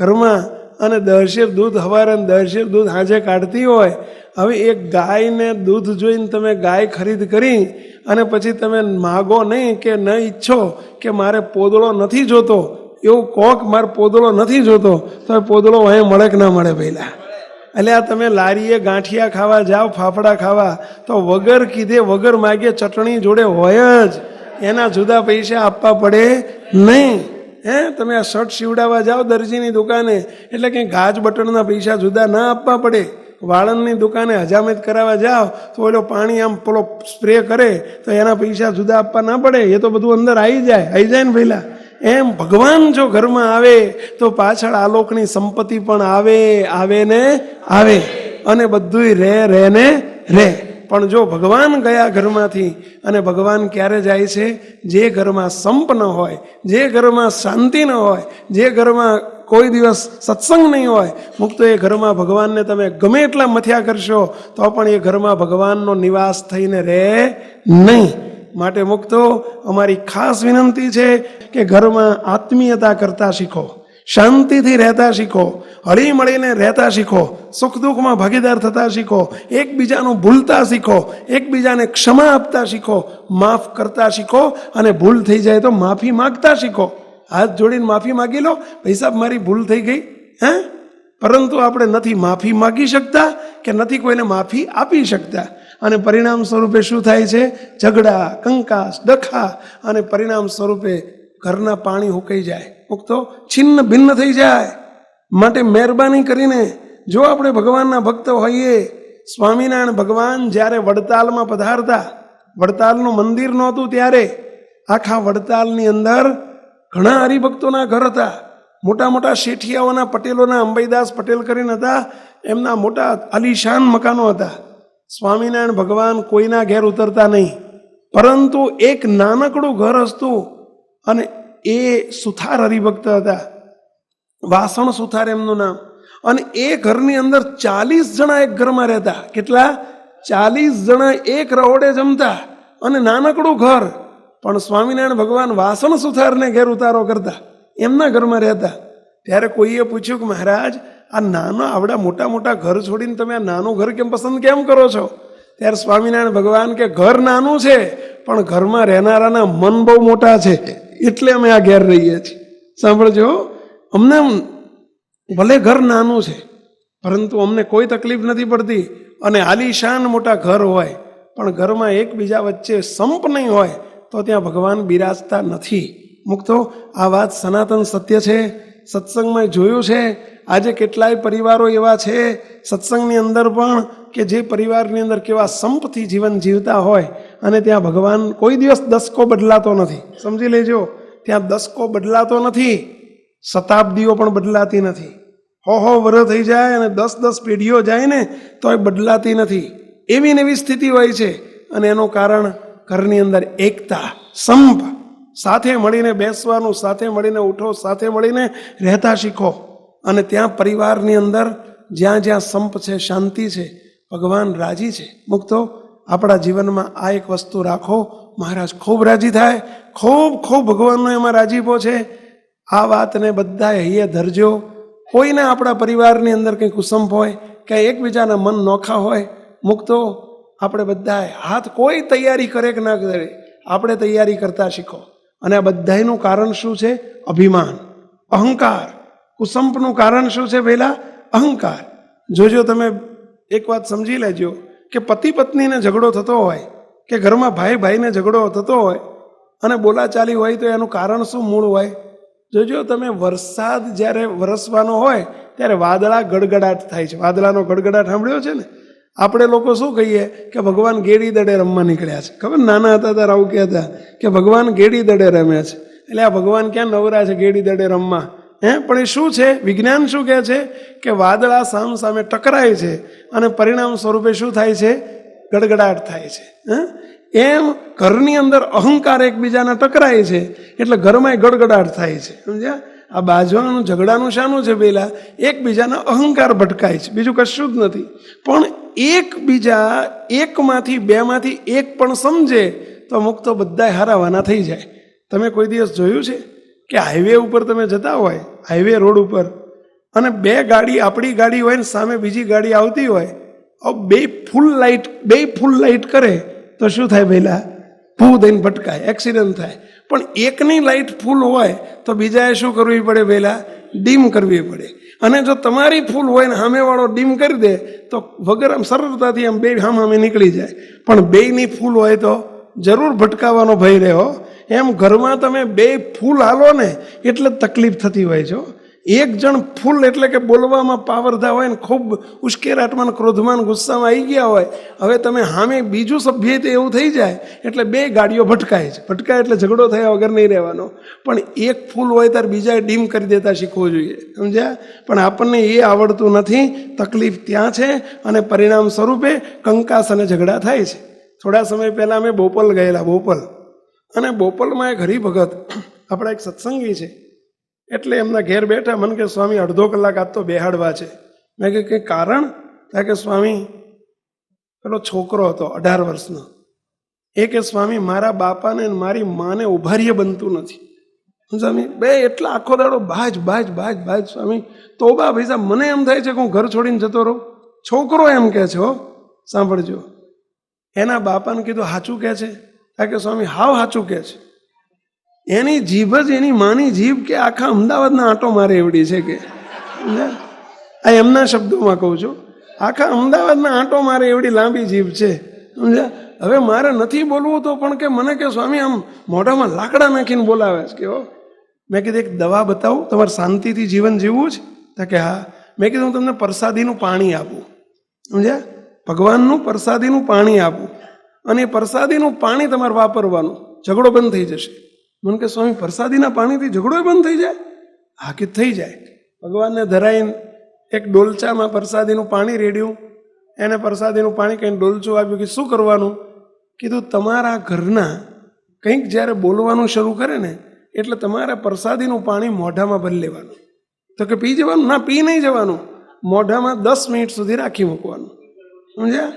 ઘરમાં અને 10 શેર દૂધ હવારે 10 શેર દૂધ હાજે કાઢતી હોય. હવે એક ગાયને દૂધ જોઈને તમે ગાય ખરીદ કરી અને પછી તમે માગો નહીં કે ન ઈચ્છો કે મારે પોદળો નથી જોતો, એવું કોક મારે પોદળો નથી જોતો, તો પોદળો અહીં મળે કે ના મળે? પહેલા એટલે આ તમે લારીએ ગાંઠિયા ખાવા જાઓ, ફાફડા ખાવા, તો વગર કીધે વગર માગે ચટણી જોડે હોય જ, એના જુદા પૈસા આપવા પડે નહીં. તમે આ શર્ટ સીવડાવવા જાઓ દરજીની દુકાને એટલે કંઈ ગાજ બટનના પૈસા જુદા ના આપવા પડે. વાળંદની દુકાને હજામત કરાવવા જાઓ તો ઓલો પાણી આમ પેલો સ્પ્રે કરે તો એના પૈસા જુદા આપવા ના પડે. એ તો બધું અંદર આવી જાય ને પહેલા. એમ ભગવાન જો ઘરમાં આવે તો પાછળ આલોકની સંપત્તિ પણ આવે ને આવે, અને બધું રહે ને રહે. પણ જો ભગવાન ગયા ઘરમાંથી, અને ભગવાન ક્યારે જાય છે? જે ઘરમાં સંપ ન હોય, જે ઘરમાં શાંતિ ન હોય, જે ઘરમાં કોઈ દિવસ સત્સંગ નહીં હોય, મુક્તો એ ઘરમાં ભગવાનને તમે ગમે એટલા મથ્યા કરશો તો પણ એ ઘરમાં ભગવાનનો નિવાસ થઈને રહે નહીં. માટે મુક્તો અમારી ખાસ વિનંતી છે કે ઘરમાં આત્મીયતા કરતા શીખો, શાંતિથી રહેતા શીખો, હળી મળીને રહેતા શીખો, સુખ દુઃખમાં ભાગીદાર થતા શીખો, એકબીજાનું ભૂલતા શીખો, એકબીજાને ક્ષમા આપતા શીખો, માફ કરતા શીખો, અને ભૂલ થઈ જાય તો માફી માગતા શીખો. હાથ જોડીને માફી માગી લો, ભાઈ સાહેબ મારી ભૂલ થઈ ગઈ. પરંતુ આપણે નથી માફી માગી શકતા કે નથી કોઈને માફી આપી શકતા, અને પરિણામ સ્વરૂપે શું થાય છે? ઝઘડા, કંકાસ, ડખા, અને પરિણામ સ્વરૂપે ઘરના પાણી હુકાઈ જાય, મુક્તો છિન્ન ભિન્ન થઈ જાય. માટે મહેરબાની કરીને જો આપણે ભગવાનના ભક્ત હોઈએ, સ્વામિનારાયણ ભગવાન જ્યારે વડતાલમાં પધારતા, વડતાલનું મંદિર નહોતું ત્યારે આખા વડતાલની અંદર ઘણા હરિભક્તોના ઘર હતા. મોટા મોટા શેઠિયાઓના પટેલોના અંબાઈદાસ પટેલ કરીને હતા, એમના મોટા આલીશાન મકાનો હતા. સ્વામિનારાયણ ભગવાન કોઈના ઘેર ઉતરતા નહીં, પરંતુ એક નાનકડું ઘર હતું અને એ સુથાર હરિભક્ત હતા, વાસણ સુથાર એમનું નામ. અને એ ઘરની અંદર 40 જણા એક ઘરમાં રહેતા. કેટલા? 40 જણા એક રહોડે જમતા અને નાનકડું ઘર, પણ સ્વામિનારાયણ ભગવાન વાસણ સુથારને ઘેર ઉતારો કરતા, એમના ઘરમાં રહેતા. ત્યારે કોઈએ પૂછ્યું કે મહારાજ, આ નાના આવડા મોટા મોટા ઘર છોડીને તમે આ નાનું ઘર કેમ પસંદ કેમ કરો છો? ત્યારે સ્વામિનારાયણ ભગવાન કે ઘર નાનું છે પણ ઘરમાં રહેનારાના મન બહુ મોટા છે, એટલે અમે આ ઘેર રહીએ છીએ. સાંભળજો, અમને ભલે ઘર નાનું છે પરંતુ અમને કોઈ તકલીફ નથી પડતી. અને આલીશાન મોટા ઘર હોય પણ ઘરમાં એકબીજા વચ્ચે સંપ નહીં હોય તો ત્યાં ભગવાન બિરાજતા નથી. મુક્તો, આ વાત સનાતન સત્ય છે. સત્સંગમાં જોયું છે, આજે કેટલાય પરિવારો એવા છે સત્સંગની અંદર પણ કે જે પરિવારની અંદર કેવા સંપથી જીવન જીવતા હોય અને ત્યાં ભગવાન કોઈ દિવસ દસકો બદલાતો નથી. સમજી લેજો, ત્યાં દસકો બદલાતો નથી, શતાબ્દીઓ પણ બદલાતી નથી. હો વર્ષ થઈ જાય અને 10 પેઢીઓ જાય ને તો એ બદલાતી નથી. એવી ને એવી સ્થિતિ હોય છે. અને એનું કારણ ઘરની અંદર એકતા, સંપ, સાથે મળીને બેસવાનું, સાથે મળીને ઉઠો, સાથે મળીને રહેતા શીખો. અને ત્યાં પરિવારની અંદર જ્યાં જ્યાં સંપ છે, શાંતિ છે, ભગવાન રાજી છે. મુક્તો, આપણા જીવનમાં આ એક વસ્તુ રાખો, મહારાજ ખૂબ રાજી થાય. ખૂબ ભગવાનનો એમાં રાજીપો છે. આ વાતને બધા હૈયે ધરજો. કોઈને આપણા પરિવારની અંદર કંઈ કુસંપ હોય, કંઈ એકબીજાના મન નોખા હોય, મુક્તો આપણે બધા હાથ, કોઈ તૈયારી કરે કે ના કરે, આપણે તૈયારી કરતા શીખો. અને આ બધાનું કારણ શું છે? અભિમાન, અહંકાર. કુસંપનું કારણ શું છે? પહેલા અહંકાર. જોજો, તમે એક વાત સમજી લેજો કે પતિ પત્નીને ઝઘડો થતો હોય કે ઘરમાં ભાઈ ભાઈને ઝઘડો થતો હોય અને બોલાચાલી હોય તો એનું કારણ શું, મૂળ હોય? જોજો તમે, વરસાદ જ્યારે વરસવાનો હોય ત્યારે વાદળા ગડગડાટ થાય છે. વાદળાનો ગડગડાટ સાંભળ્યો છે ને? આપણે લોકો શું કહીએ કે ભગવાન ગેડી દડે રમવા નીકળ્યા છે. ખબર, નાના હતા ત્યારે આવું કહેતા કે ભગવાન ગેડી દડે રમે છે. એટલે આ ભગવાન ક્યાં નવરા છે ગેડી દડે રમવા? પણ એ શું છે? વિજ્ઞાન શું કહે છે કે વાદળા સામે ટકરાય છે અને પરિણામ સ્વરૂપે શું થાય છે? ગડગડાટ થાય છે. એમ ઘરની અંદર અહંકાર એકબીજાના ટકરાય છે એટલે ઘરમાં ગડગડાટ થાય છે. સમજ્યા? આ બાજવાનું ઝઘડાનું શાનું છે? પેલા એકબીજાના અહંકાર ભટકાય છે, બીજું કશું જ નથી. પણ એકબીજા એકમાંથી, બેમાંથી એક પણ સમજે તો મુક્તો બધા હારાવાના થઈ જાય. તમે કોઈ દિવસ જોયું છે કે હાઈવે ઉપર તમે જતા હોય, હાઈવે રોડ ઉપર, અને બે ગાડી, આપણી ગાડી હોય ને સામે બીજી ગાડી આવતી હોય, બે ફૂલ લાઈટ કરે તો શું થાય? પહેલા ભૂ દઈને ભટકાય, એક્સિડન્ટ થાય. પણ એકની લાઈટ ફૂલ હોય તો બીજાએ શું કરવી પડે? પહેલા ડીમ કરવી પડે. અને જો તમારી ફૂલ હોય ને સામેવાળો ડીમ કરી દે તો વગર આમ સરળતાથી આમ બે સામે નીકળી જાય. પણ બેયની ફૂલ હોય તો જરૂર ભટકાવાનો ભય રહે. એમ ઘરમાં તમે બે ફૂલ હાલો ને એટલે તકલીફ થતી હોય છે. એક જણ ફૂલ એટલે કે બોલવામાં પાવરધા હોય ને ખૂબ ઉશ્કેરાટમાં, ક્રોધમાન, ગુસ્સામાં આવી ગયા હોય, હવે તમે સામે બીજું સભ્ય તો એવું થઈ જાય એટલે બે ગાડીઓ ભટકાય છે. ભટકાય એટલે ઝઘડો થયા વગર નહીં રહેવાનો. પણ એક ફૂલ હોય ત્યારે બીજાએ ડીમ કરી દેતા શીખવું જોઈએ. સમજ્યા? પણ આપણને એ આવડતું નથી. તકલીફ ત્યાં છે અને પરિણામ સ્વરૂપે કંકાસ અને ઝઘડા થાય છે. થોડા સમય પહેલાં અમે બોપલ ગયેલા. બોપલ, અને બોપલમાં એક હરિભગત, આપણા એક સત્સંગી છે, એટલે એમના ઘેર બેઠા. મને કે સ્વામી અડધો કલાક આજ તો બેહાડવા છે. મેં કે કંઈ કારણ? થાય કે સ્વામી, પેલો છોકરો હતો 18 વર્ષનો, એ કે સ્વામી મારા બાપાને મારી માને ઉભારીએ બનતું નથી. સ્વામી બે એટલા આખો દાડો બાજ સ્વામી તોબા ભાઈ, મને એમ થાય છે કે હું ઘર છોડીને જતો રહું. છોકરો એમ કે છે. સાંભળજો, એના બાપાને કીધું સાચું કહે છે? કે સ્વામી હાવ સાચું કહે છે. એની જીભ જ, એની માની જીભ કે આખા અમદાવાદના આંટો મારે એવડી છે કે, આ એમના શબ્દોમાં કહું છું, આખા અમદાવાદના આંટો મારે એવડી લાંબી જીભ છે. સમજ્યા? હવે મારે નથી બોલવું તો પણ કે મને કે સ્વામી આમ મોઢામાં લાકડા નાખીને બોલાવે છે કે. મેં કીધું એક દવા બતાવું, તમારે શાંતિથી જીવન જીવવું છે? તો કે હા. મેં કીધું હું તમને પ્રસાદીનું પાણી આપું. સમજ્યા? ભગવાનનું પ્રસાદીનું પાણી આપું અને એ પ્રસાદીનું પાણી તમારે વાપરવાનું, ઝઘડો બંધ થઈ જશે. મને કે સ્વામી પ્રસાદીના પાણીથી ઝઘડો બંધ થઈ જાય? હા કે થઈ જાય. ભગવાનને ધરાઈને એક ડોલચામાં પ્રસાદીનું પાણી રેડ્યું, એને પ્રસાદીનું પાણી કહીને ડોલચું આપ્યું કે શું કરવાનું? કીધું તમારા ઘરના કંઈક જ્યારે બોલવાનું શરૂ કરે ને એટલે તમારે પ્રસાદીનું પાણી મોઢામાં ભરી લેવાનું. તો કે પી જવાનું? ના, પી નહીં જવાનું, મોઢામાં 10 મિનિટ સુધી રાખી મૂકવાનું. સમજ્યા?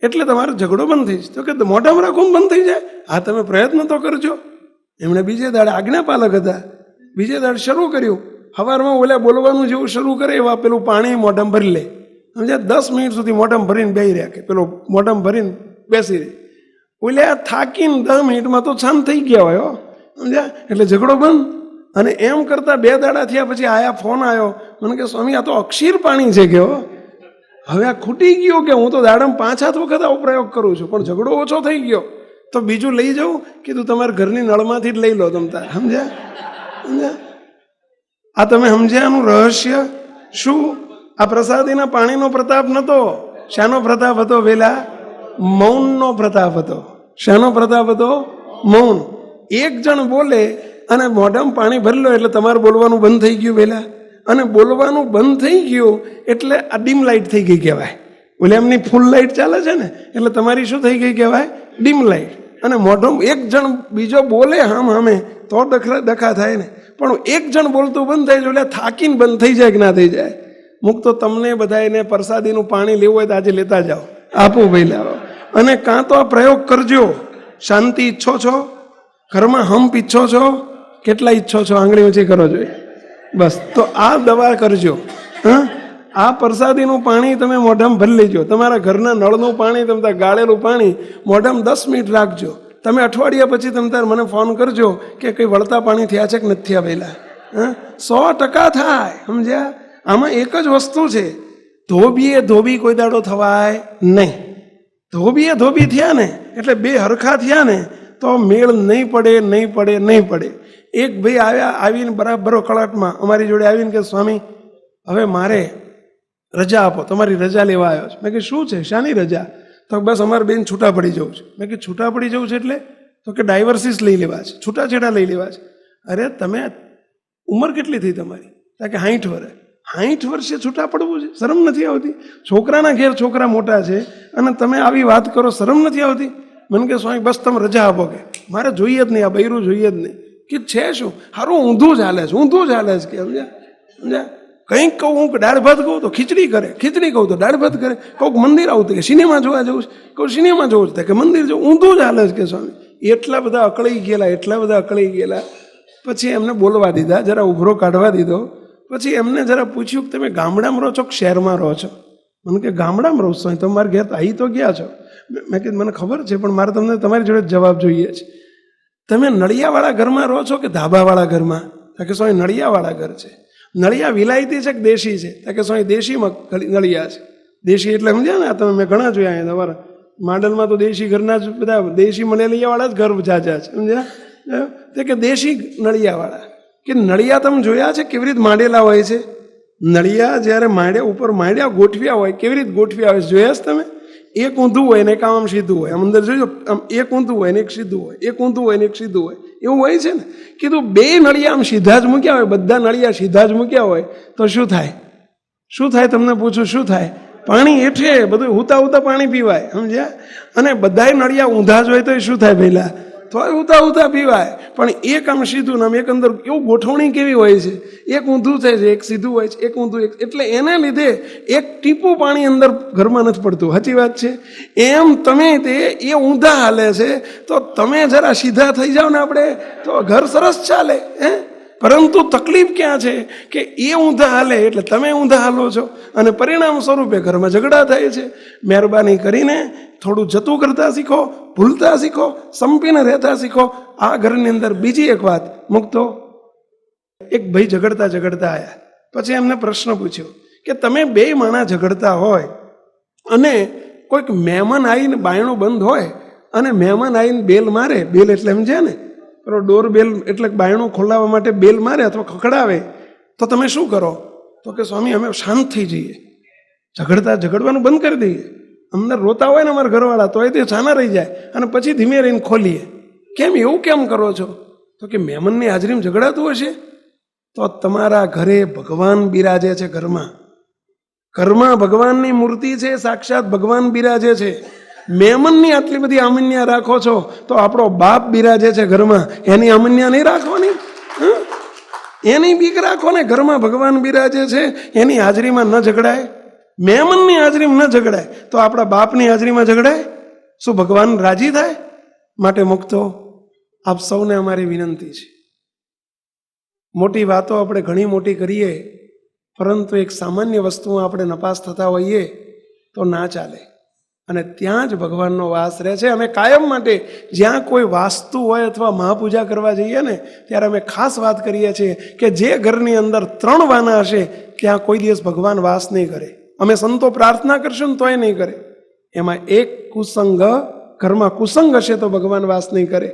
એટલે તમારો ઝઘડો બંધ થઈ જાય. તો કે મોઢામાં રાખવું બંધ થઈ જાય? હા, તમે પ્રયત્ન તો કરજો. એમણે બીજે દાડે આજ્ઞાપાલક હતા, બીજે દાડે શરૂ કર્યું. સવારમાં ઓલા બોલવાનું જેવું શરૂ કરે એવા પેલું પાણી મોઢામાં ભરી લે. સમજ્યા? 10 મિનિટ સુધી મોઢામાં ભરીને બેસી રાખે, પેલો મોઢામાં ભરીને બેસી રહે. ઓલે થાકીને 10 મિનિટમાં તો શાંત થઈ ગયા હોય. સમજ્યા? એટલે ઝઘડો બંધ. અને એમ કરતા 2 દાડા થયા પછી આયા ફોન આવ્યો, મને કે સ્વામી આ તો અક્ષીર પાણી છે કે હવે આ ખૂટી ગયો કે હું તો દાડામાં 5-7 વખત આવો પ્રયોગ કરું છું પણ ઝઘડો ઓછો થઈ ગયો તો બીજું લઈ જાઉં. કીધું તમારા ઘરની નળમાંથી જ લઈ લો તમ તાર. સમજ્યા? સમજ્યા? આ તમે સમજ્યાનું રહસ્ય શું? આ પ્રસાદીના પાણીનો પ્રતાપ નતો. શાનો પ્રતાપ હતો? વેલા મૌનનો પ્રતાપ હતો. શાનો પ્રતાપ હતો? મૌન. એક જણ બોલે અને મોઢામાં પાણી ભરી લો એટલે તમારે બોલવાનું બંધ થઈ ગયું વહેલા. અને બોલવાનું બંધ થઈ ગયું એટલે આ ડીમ લાઇટ થઈ ગઈ કહેવાય. બોલે એમની ફૂલ લાઇટ ચાલે છે ને એટલે તમારી શું થઈ ગઈ કહેવાય? Dim light. અને મોઢું એક જણ બીજો બોલે હામે તો ડખા થાય ને, પણ એક જણ બોલતું બંધ થઈ જાય એટલે થાકીને બંધ થઈ જાય કે ના થઈ જાય. મુક તો તમને બધાને પ્રસાદીનું પાણી લેવું હોય તો આજે લેતા જાઓ, આપો ભાઈ લાવો. અને કાં તો આ પ્રયોગ કરજો. શાંતિ ઈચ્છો છો? ઘરમાં હંપ ઈચ્છો છો? કેટલા ઈચ્છો છો? આંગળી ઊંચી કરો જોઈએ. બસ, તો આ દવા કરજો. હા, આ પ્રસાદીનું પાણી તમે મોઢામાં ભરી લેજો. તમારા ઘરના નળનું પાણી, તમે ગાળેલું પાણી મોઢામાં 10 મિનિટ રાખજો. તમે અઠવાડિયા પછી તમે તાર મને ફોન કરજો કે કંઈ વળતા પાણી થયા છે કે નથી થયા પહેલાં. હા, 100% થાય. સમજ્યા? આમાં એક જ વસ્તુ છે, ધોબીએ ધોબી કોઈ દાડો થવાય નહીં. ધોબીએ ધોબી થયા ને એટલે 2 હરખા થયા ને તો મેળ નહીં પડે, નહીં પડે, નહીં પડે. એક ભાઈ આવ્યા, આવીને બરાબર કલાકમાં અમારી જોડે આવીને કે સ્વામી હવે મારે રજા આપો, તમારી રજા લેવા આવ્યો છે. મેં કીધું શું છે? શાની રજા? તો બસ અમારે બેન છૂટા પડી જવું છે. મેં કીધું છૂટા પડી જવું છે એટલે? તો કે ડાયવર્સિસ લઈ લેવા છે, છૂટાછેડા લઈ લેવા છે. અરે તમે ઉંમર કેટલી થઈ તમારી? કે 60 વર્ષ. 60 વર્ષે છૂટા પડવું છે? શરમ નથી આવતી? છોકરાના ઘેર છોકરા મોટા છે અને તમે આવી વાત કરો, શરમ નથી આવતી? મને કે સ્વામી બસ તમે રજા આપો. કે મારે જોઈએ જ નહીં, આ બૈરું જોઈએ જ નહીં. કે છે શું? સારું ઊંધું ચાલે છે, ઊંધું ચાલે છે. કે સમજ્યા? સમજ્યા? કંઈક કહું હું દાળ ભાત કહું તો ખીચડી કરે, ખીચડી કહું તો દાળ ભાત કરે. કહું મંદિર આવતું કે સિનેમા જોવા જવું છે, કહું સિનેમા જોવું છે કે મંદિર જવું. ઊંધું ચાલે છે કે સ્વામી. એટલા બધા અકળાઈ ગયેલા, એટલા બધા અકળાઈ ગયેલા. પછી એમને બોલવા દીધા, જરા ઉભરો કાઢવા દીધો. પછી એમને જરા પૂછ્યું કે તમે ગામડામાં રહો છો કે શહેરમાં રહો છો? મને કે ગામડામાં રહો છો. તમારે ઘેર અહીં તો ગયા છો. મેં કીધું મને ખબર છે પણ મારે તમને તમારી જોડે જવાબ જોઈએ છે. તમે નળિયાવાળા ઘરમાં રહો છો કે ધાબાવાળા ઘરમાં? કે સ્વામી નળિયાવાળા ઘર છે. નળિયા વિલાયતી છે કે દેશી છે? કે સ્વામી દેશીમાં નળિયા છે. દેશી એટલે સમજ્યા ને? તમે મેં ઘણા જોયા અહીંયા તમારા માંડલમાં તો દેશી ઘરના જ બધા દેશી નળિયાવાળા જ ઘર જાજા છે. સમજ્યા? તે કે દેશી નળિયાવાળા. કે નળિયા તમે જોયા છે કેવી રીતે માંડેલા હોય છે? નળિયા જ્યારે માંડ્યા ઉપર માંડ્યા ગોઠવ્યા હોય કેવી રીતે ગોઠવ્યા હોય જોયા છે તમે? એક ઊંધું હોય ને એક આમ સીધું હોય. આમ અંદર જોજો, આમ એક ઊંધું હોય ને એક સીધું હોય, એક ઊંધું હોય ને એક સીધું હોય, એવું હોય છે ને. કીધું 2 નળિયા આમ સીધા જ મૂક્યા હોય, બધા નળિયા સીધા જ મૂક્યા હોય તો શું થાય? શું થાય? તમને પૂછું શું થાય? પાણી હેઠે બધું હુતા હુતા પાણી પીવાય. સમજ્યા? અને બધાય નળિયા ઊંધા જ હોય તો શું થાય? પહેલા તો ઉતા ઉતા પીવાય. પણ એક આમ સીધું નામ એક અંદર એવું ગોઠવણી કેવી હોય છે? એક ઊંધું થાય છે, એક સીધું હોય છે, એક ઊંધું. એટલે એને લીધે એક ટીપું પાણી અંદર ઘરમાં નથી પડતું. સાચી વાત છે? એમ તમે તે એ ઊંધા હાલે છે તો તમે જરા સીધા થઈ જાઓ ને આપણે તો ઘર સરસ ચાલે. પરંતુ તકલીફ ક્યાં છે કે એ ઊંધા હાલે એટલે તમે ઊંધા હાલો છો અને પરિણામ સ્વરૂપે ઘરમાં ઝઘડા થાય છે. મહેરબાની કરીને થોડું જતું કરતા શીખો, ભૂલતા શીખો, સંપીને રહેતા શીખો. આ ઘરની અંદર બીજી એક વાત મૂકતો. એક ભાઈ ઝઘડતા આવ્યા. પછી એમને પ્રશ્ન પૂછ્યો કે તમે 2 માણસ ઝઘડતા હોય અને કોઈક મહેમાન આવીને બાયણું બંધ હોય અને મહેમાન આવીને બેલ મારે. બેલ એટલે સમજ્યા ને? પેલો ડોર બેલ એટલે બાયણું ખોલાવવા માટે બેલ મારે અથવા ખખડાવે તો તમે શું કરો? તો કે સ્વામી અમે શાંત થઈ જઈએ, ઝઘડવાનું બંધ કરી દઈએ. અંદર રોતા હોય ને અમારા ઘરવાળા તો એ તે છાના રહી જાય અને પછી ધીમે રહીને ખોલીએ. કેમ એવું કેમ કરો છો? તો કે મહેમાનની હાજરીમાં ઝઘડાતું હશે. તો તમારા ઘરે ભગવાન બિરાજે છે. ઘરમાં ભગવાનની મૂર્તિ છે, સાક્ષાત ભગવાન બિરાજે છે. મહેમાનની આટલી બધી આમન્યા રાખો છો તો આપણો બાપ બિરાજે છે ઘરમાં, એની આમન્યા નહીં રાખવાની? એની બીક રાખો ને. ઘરમાં ભગવાન બિરાજે છે, એની હાજરીમાં ન ઝઘડાય, મહેમાનની હાજરીમાં ન ઝઘડાય તો આપણા બાપની હાજરીમાં ઝઘડાય? શું ભગવાન રાજી થાય? માટે મુક્તો, આપ સૌને અમારી વિનંતી છે, મોટી વાતો આપણે ઘણી મોટી કરીએ, પરંતુ એક સામાન્ય વસ્તુમાં આપણે નપાસ થતા હોઈએ તો ના ચાલે. અને ત્યાં જ ભગવાનનો વાસ રહે છે. અમે કાયમ માટે જ્યાં કોઈ વાસ્તુ હોય અથવા મહાપૂજા કરવા જઈએ ને ત્યારે અમે ખાસ વાત કરીએ છીએ કે જે ઘરની અંદર 3 વાના હશે ત્યાં કોઈ દિવસ ભગવાન વાસ નહીં કરે. અમે સંતો પ્રાર્થના કરશું ને તોય નહીં કરે. એમાં એક કુસંગ, ઘરમાં કુસંગ હશે તો ભગવાન વાસ નહીં કરે.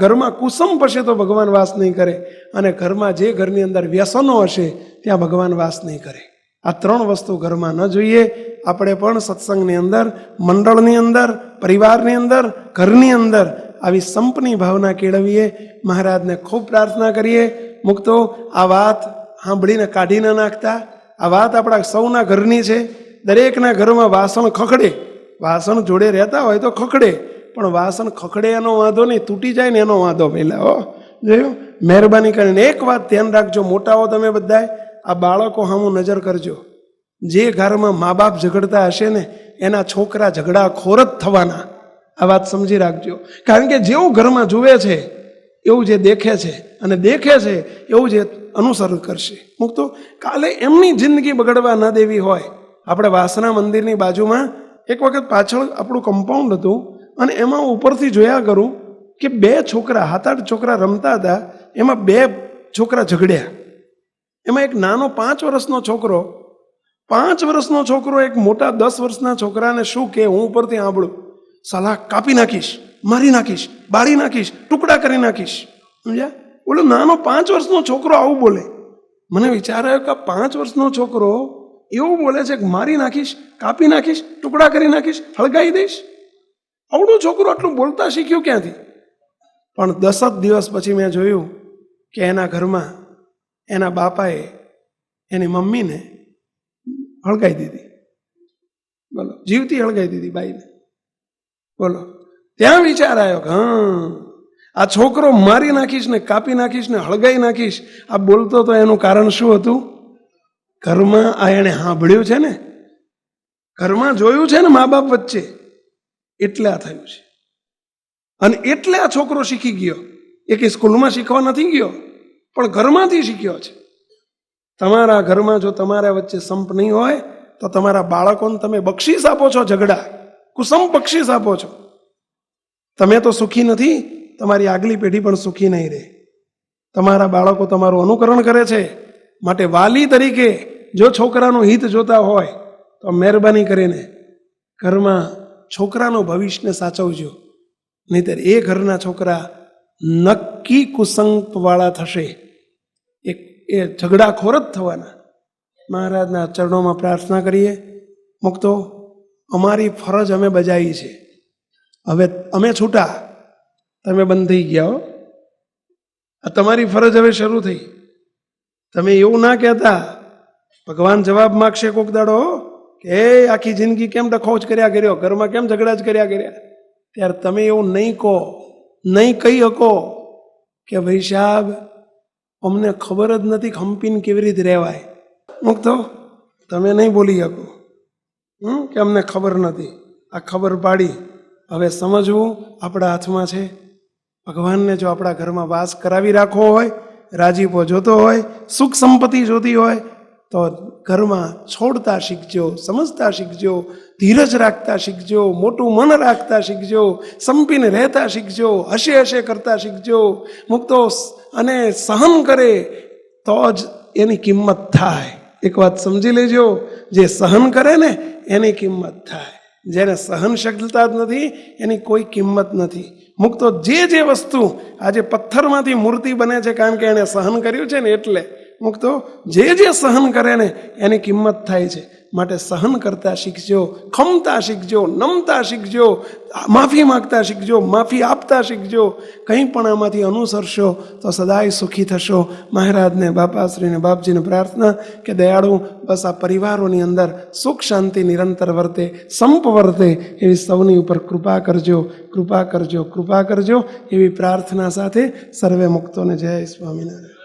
ઘરમાં કુસંપ હશે તો ભગવાન વાસ નહીં કરે. અને ઘરમાં જે ઘરની અંદર વ્યસનો હશે ત્યાં ભગવાન વાસ નહીં કરે. આ 3 વસ્તુ ઘરમાં ન જોઈએ. આપણે પણ સત્સંગની અંદર, મંડળની અંદર, પરિવારની અંદર, ઘરની અંદર આવી સંપની ભાવના કેળવીએ. મહારાજને ખૂબ પ્રાર્થના કરીએ. મુક્તો, આ વાત સાંભળીને કાઢી ન નાખતા. આ વાત આપણા સૌના ઘરની છે. દરેકના ઘરમાં વાસણ ખખડે. વાસણ જોડે રહેતા હોય તો ખખડે, પણ વાસણ ખખડે એનો વાંધો નહીં, તૂટી જાય ને એનો વાંધો પહેલા. જોયું? મહેરબાની કરીને એક વાત ધ્યાન રાખજો, મોટાઓ તમે બધાય, આ બાળકો સામું નજર કરજો. જે ઘરમાં મા બાપ ઝઘડતા હશે ને એના છોકરા ઝઘડા ખોર જ થવાના. આ વાત સમજી રાખજો. કારણ કે જેવું ઘરમાં જુએ છે એવું જે દેખે છે, અને દેખે છે એવું જે અનુસરણ કરશે. મુક્તો, કાલે એમની જિંદગી બગડવા ન દેવી હોય. આપણે વાસણા મંદિરની બાજુમાં એક વખત પાછળ આપણું કમ્પાઉન્ડ હતું, અને એમાં ઉપરથી જોયા કરું કે 2 છોકરા, 7-8 છોકરા રમતા હતા. એમાં 2 છોકરા ઝઘડ્યા. એમાં એક નાનો 5 વર્ષનો છોકરો, 5 વર્ષનો છોકરો એક મોટા 10 વર્ષના છોકરાને શું કે, હું ઉપરથી સાંભળું, સાલા કાપી નાખીશ, મારી નાખીશ, બાળી નાખીશ, ટુકડા કરી નાખીશ. સમજ્યા? બોલો, નાનો 5 વર્ષનો છોકરો આવું બોલે. મને વિચાર આવ્યો કે 5 વર્ષનો છોકરો એવું બોલે છે કે મારી નાખીશ, કાપી નાખીશ, ટુકડા કરી નાખીશ, હળગાઈ દઈશ. આવડું છોકરો આટલું બોલતા શીખ્યું ક્યાંથી? પણ 10 દિવસ પછી મેં જોયું કે એના ઘરમાં એના બાપાએ એની મમ્મીને હળગાઈ દીધી. બોલો, જીવતી હળગાઈ દીધી બાઈને. બોલો, ત્યાં વિચાર આવ્યો કે આ છોકરો મારી નાખીશ ને, કાપી નાખીશ ને, હળગાઈ નાખીશ, આ બોલતો તો એનું કારણ શું હતું? ઘરમાં આ એણે સાંભળ્યું છે ને, ઘરમાં જોયું છે ને મા બાપ વચ્ચે, એટલે આ થયું છે. અને એટલે આ છોકરો શીખી ગયો. એ કે સ્કૂલમાં શીખવા નથી ગયો, પણ ઘરમાંથી શીખ્યો છે. તમારા ઘરમાં જો તમારા વચ્ચે સંપ નહીં હોય તો તમારા બાળકોને તમે બક્ષીસ આપો છો, ઝઘડા, કુસંપ બક્ષીસ આપો છો. તમે તો સુખી નથી, તમારી આગલી પેઢી પણ સુખી નહીં રહે. તમારા બાળકો તમારું અનુકરણ કરે છે. માટે વાલી તરીકે જો છોકરાનું હિત જોતા હોય તો મહેરબાની કરીને ઘરમાં છોકરાનું ભવિષ્યને સાચવજો. નહીંતર એ ઘરના છોકરા નક્કી કુસંપવાળા થશે, એ ઝઘડાખોર જ થવાના. મહારાજના ચરણોમાં પ્રાર્થના કરીએ. મુક્તો, અમારી ફરજ અમે બજાવી છે. હવે અમે છૂટા, તમે બંધ થઈ ગયા હો. આ તમારી ફરજ હવે શરૂ થઈ. તમે એવું ના કહેતા ભગવાન જવાબ માગશે કોક દાડો કે આખી જિંદગી કેમ ડખો જ કર્યા કર્યો, ઘરમાં કેમ ઝઘડા જ કર્યા કર્યા. ત્યારે તમે એવું નહીં કહો, નહીં કહી શકો કે ભાઈ સાહેબ અમને ખબર જ નથી ખંપીને કેવી રીતે રહેવાય. મુક્તો, તમે નહીં બોલી શકો કે અમને ખબર નથી. આ ખબર પાડી. હવે સમજવું આપણા હાથમાં છે. ભગવાનને જો આપણા ઘરમાં વાસ કરાવી રાખવો હોય, રાજીપો જોતો હોય, સુખ સંપત્તિ જોતી હોય તો ઘરમાં છોડતા શીખજો, સમજતા શીખજો, ધીરજ રાખતા શીખજો, મોટું મન રાખતા શીખજો, સંપીને રહેતા શીખજો, હશે હશે કરતા શીખજો. મુક્તો, અને સહન કરે તો જ એની કિંમત થાય. એક વાત સમજી લેજો, જે સહન કરે ને એની કિંમત થાય. જેને સહન શક્યતા જ નથી એની કોઈ કિંમત નથી. મુક્તો, જે વસ્તુ આજે પથ્થરમાંથી મૂર્તિ બને છે કારણ કે એણે સહન કર્યું છે ને, એટલે મુક્તો જે સહન કરે ને એની કિંમત થાય છે. માટે સહન કરતા શીખજો, ખમતા શીખજો, નમતા શીખજો, માફી માગતા શીખજો, માફી આપતા શીખજો. કંઈ પણ આમાંથી અનુસરશો તો સદાય સુખી થશો. મહારાજને, બાપાશ્રીને, બાપજીને પ્રાર્થના કે દયાળુ બસ આ પરિવારોની અંદર સુખ શાંતિ નિરંતર વર્તે, સંપ વર્તે એવી સૌની ઉપર કૃપા કરજો, કૃપા કરજો, કૃપા કરજો એવી પ્રાર્થના સાથે સર્વે મુક્તોને જય સ્વામિનારાયણ.